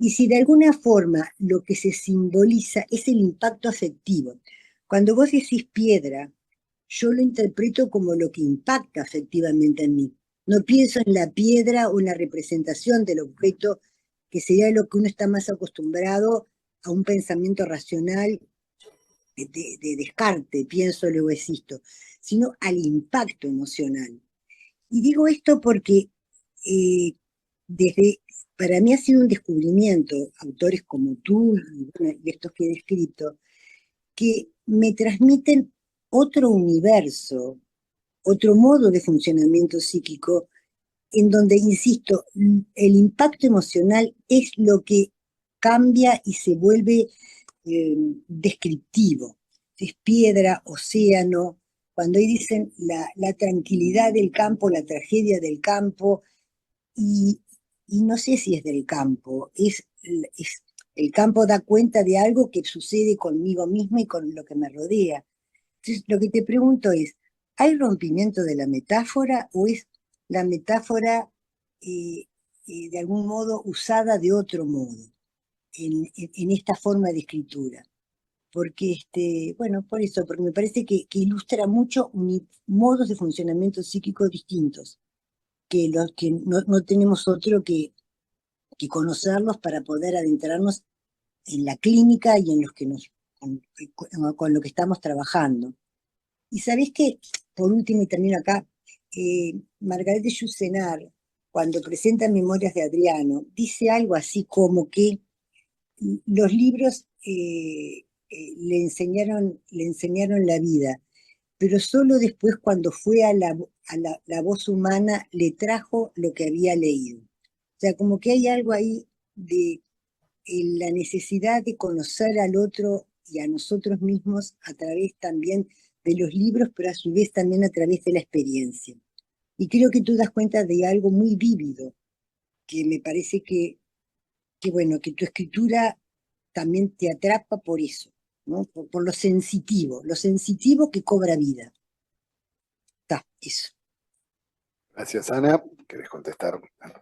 Y si de alguna forma lo que se simboliza es el impacto afectivo, cuando vos decís piedra, yo lo interpreto como lo que impacta afectivamente en mí. No pienso en la piedra o en la representación del objeto, que sería lo que uno está más acostumbrado a un pensamiento racional de descarte, pienso, luego existo, sino al impacto emocional. Y digo esto porque para mí ha sido un descubrimiento, autores como tú y estos que he descrito, que me transmiten otro universo, otro modo de funcionamiento psíquico, en donde, insisto, el impacto emocional es lo que cambia y se vuelve descriptivo. Es piedra, océano, cuando ahí dicen la tranquilidad del campo, la tragedia del campo, y no sé si es del campo, el campo da cuenta de algo que sucede conmigo misma y con lo que me rodea. Entonces, lo que te pregunto es, ¿hay rompimiento de la metáfora o es la metáfora de algún modo usada de otro modo en esta forma de escritura? Porque, bueno, por eso, porque me parece que ilustra mucho modos de funcionamiento psíquico distintos, que los que no tenemos otro que conocerlos para poder adentrarnos en la clínica y en los que con lo que estamos trabajando. Y sabés que, por último, y termino acá, Margaret de Yourcenar cuando presenta Memorias de Adriano, dice algo así como que los libros le enseñaron la vida, pero solo después cuando fue a la voz humana le trajo lo que había leído. O sea, como que hay algo ahí de la necesidad de conocer al otro y a nosotros mismos a través también de los libros, pero a su vez también a través de la experiencia. Y creo que tú das cuenta de algo muy vívido, que me parece bueno, que tu escritura también te atrapa por eso, ¿no? Por lo sensitivo que cobra vida. Está, eso. Gracias, Ana. ¿Querés contestar?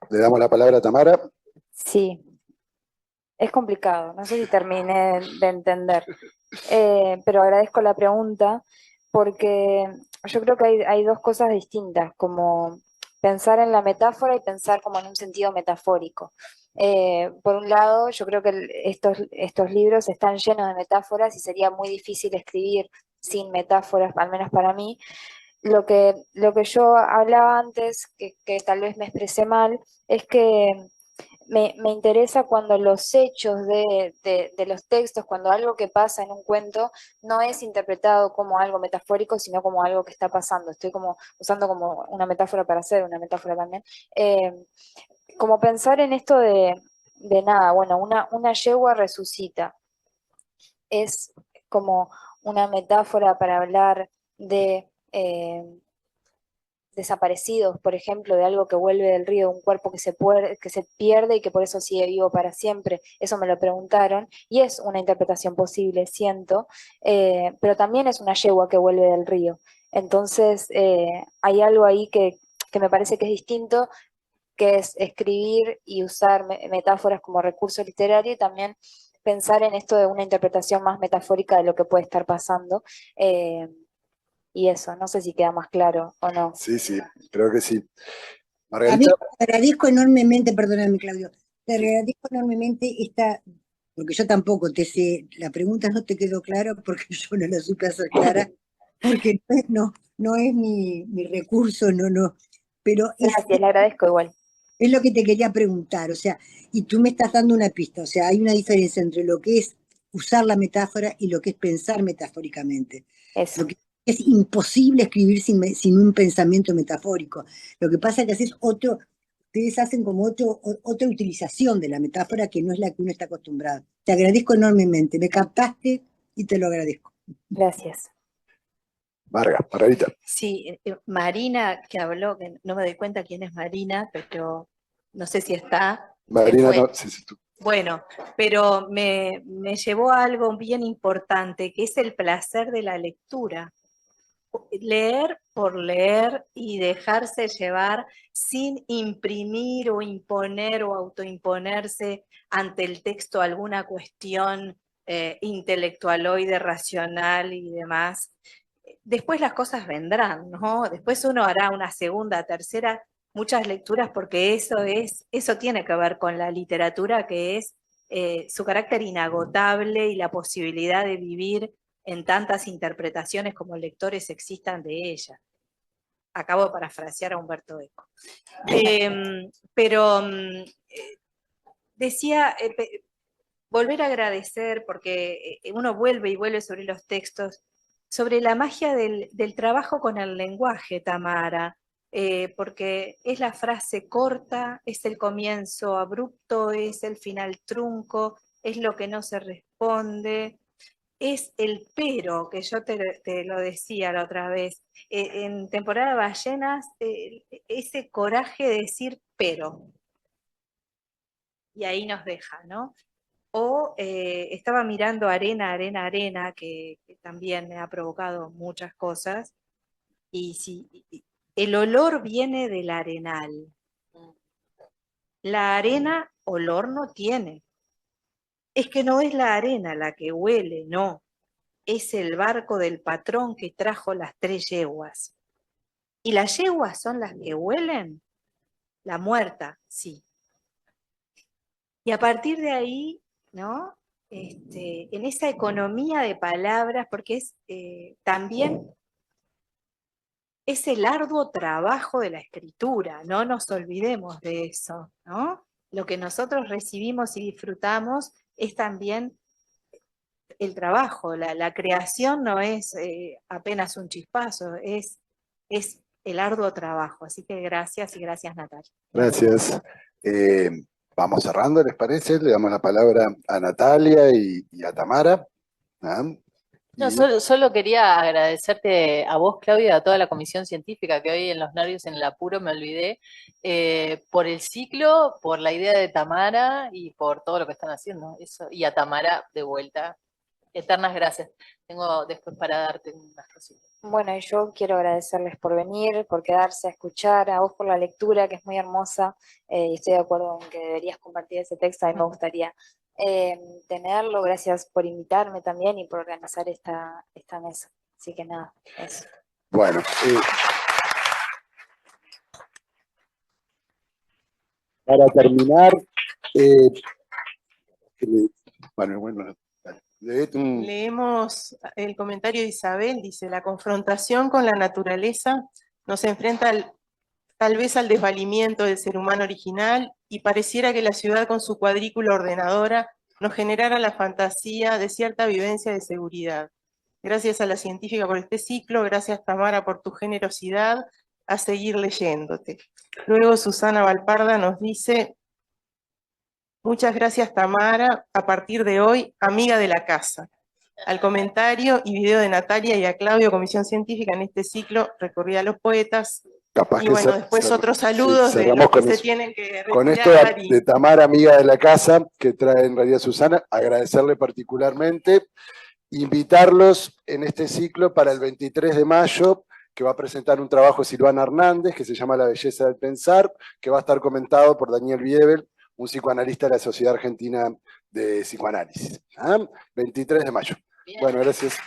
Le damos la palabra a Tamara. Sí, es complicado, no sé si terminé de entender, pero agradezco la pregunta porque yo creo que hay dos cosas distintas, como pensar en la metáfora y pensar como en un sentido metafórico. Por un lado, yo creo que estos libros están llenos de metáforas y sería muy difícil escribir sin metáforas, al menos para mí. Lo que yo hablaba antes, que tal vez me expresé mal, es que me interesa cuando los hechos de los textos, cuando algo que pasa en un cuento no es interpretado como algo metafórico, sino como algo que está pasando. Estoy como usando como una metáfora para hacer una metáfora también. Como pensar en esto de nada, bueno, una yegua resucita. Es como una metáfora para hablar de desaparecidos, por ejemplo, de algo que vuelve del río, un cuerpo que se pierde y que por eso sigue vivo para siempre. Eso me lo preguntaron y es una interpretación posible, siento, pero también es una yegua que vuelve del río. Entonces, hay algo ahí que me parece que es distinto, que es escribir y usar metáforas como recurso literario y también pensar en esto de una interpretación más metafórica de lo que puede estar pasando. Y eso, no sé si queda más claro o no. Sí, creo que sí. A mí Margarita. te agradezco enormemente, perdóname, Claudio, te agradezco enormemente porque yo tampoco te sé, la pregunta no te quedó clara porque yo no la supe hacer clara, porque no es mi recurso, pero Gracias, le agradezco igual. Es lo que te quería preguntar, o sea, y tú me estás dando una pista, o sea, hay una diferencia entre lo que es usar la metáfora y lo que es pensar metafóricamente. Eso. Lo que es imposible escribir sin un pensamiento metafórico. Lo que pasa es que ustedes hacen como otra utilización de la metáfora que no es la que uno está acostumbrado. Te agradezco enormemente, me captaste y te lo agradezco. Gracias. Margarita. Sí, Marina que habló, que no me doy cuenta quién es Marina, pero no sé si está. Marina, no, sí, tú. Bueno, pero me llevó a algo bien importante, que es el placer de la lectura. Leer por leer y dejarse llevar sin imprimir o imponer o autoimponerse ante el texto alguna cuestión intelectualoide, racional y demás. Después las cosas vendrán, ¿no? Después uno hará una segunda, tercera, muchas lecturas porque eso tiene que ver con la literatura, que es su carácter inagotable y la posibilidad de vivir en tantas interpretaciones como lectores existan de ella. Acabo de parafrasear a Humberto Eco. Pero decía, volver a agradecer, porque uno vuelve y vuelve sobre los textos, sobre la magia del trabajo con el lenguaje, Tamara, porque es la frase corta, es el comienzo abrupto, es el final trunco, es lo que no se responde, es el pero, que yo te lo decía la otra vez, en temporada de ballenas, ese coraje de decir pero. Y ahí nos deja, ¿no? O estaba mirando Arena, Arena, Arena, que también me ha provocado muchas cosas, y si el olor viene del arenal. La arena olor no tiene. Es que no es la arena la que huele, no. Es el barco del patrón que trajo las 3 yeguas. ¿Y las yeguas son las que huelen? La muerta, sí. Y a partir de ahí, ¿no? En esa economía de palabras, porque es también es el arduo trabajo de la escritura, no nos olvidemos de eso, ¿no? Lo que nosotros recibimos y disfrutamos es también el trabajo, la creación no es apenas un chispazo, es el arduo trabajo. Así que gracias y gracias, Natalia. Gracias. Vamos cerrando, ¿les parece? Le damos la palabra a Natalia y a Tamara. ¿Ah? No, solo quería agradecerte a vos, Claudia, y a toda la comisión científica, que hoy en los nervios, en el apuro, me olvidé, por el ciclo, por la idea de Tamara y por todo lo que están haciendo. Eso, y a Tamara, de vuelta, eternas gracias. Tengo después para darte unas cositas. Bueno, y yo quiero agradecerles por venir, por quedarse a escuchar, a vos por la lectura, que es muy hermosa, y estoy de acuerdo en que deberías compartir ese texto, a mí me gustaría tenerlo. Gracias por invitarme también y por organizar esta mesa. Así que nada, eso. Bueno, para terminar, bueno, leemos el comentario de Isabel, dice: la confrontación con la naturaleza nos enfrenta tal vez al desvalimiento del ser humano original, y pareciera que la ciudad con su cuadrícula ordenadora nos generara la fantasía de cierta vivencia de seguridad. Gracias a la científica por este ciclo, gracias Tamara por tu generosidad, a seguir leyéndote. Luego Susana Valparda nos dice: muchas gracias Tamara, a partir de hoy, amiga de la casa. Al comentario y video de Natalia y a Claudio, comisión científica en este ciclo, recurrí a los poetas. Capaz Y que bueno, después otros saludos de los que se tienen que con esto retirar. de Tamara, amiga de la casa, que trae en realidad Susana, agradecerle particularmente, invitarlos en este ciclo para el 23 de mayo, que va a presentar un trabajo Silvana Hernández, que se llama La belleza del pensar, que va a estar comentado por Daniel Biebel, un psicoanalista de la Sociedad Argentina de Psicoanálisis. 23 de mayo. Bien. Bueno, gracias.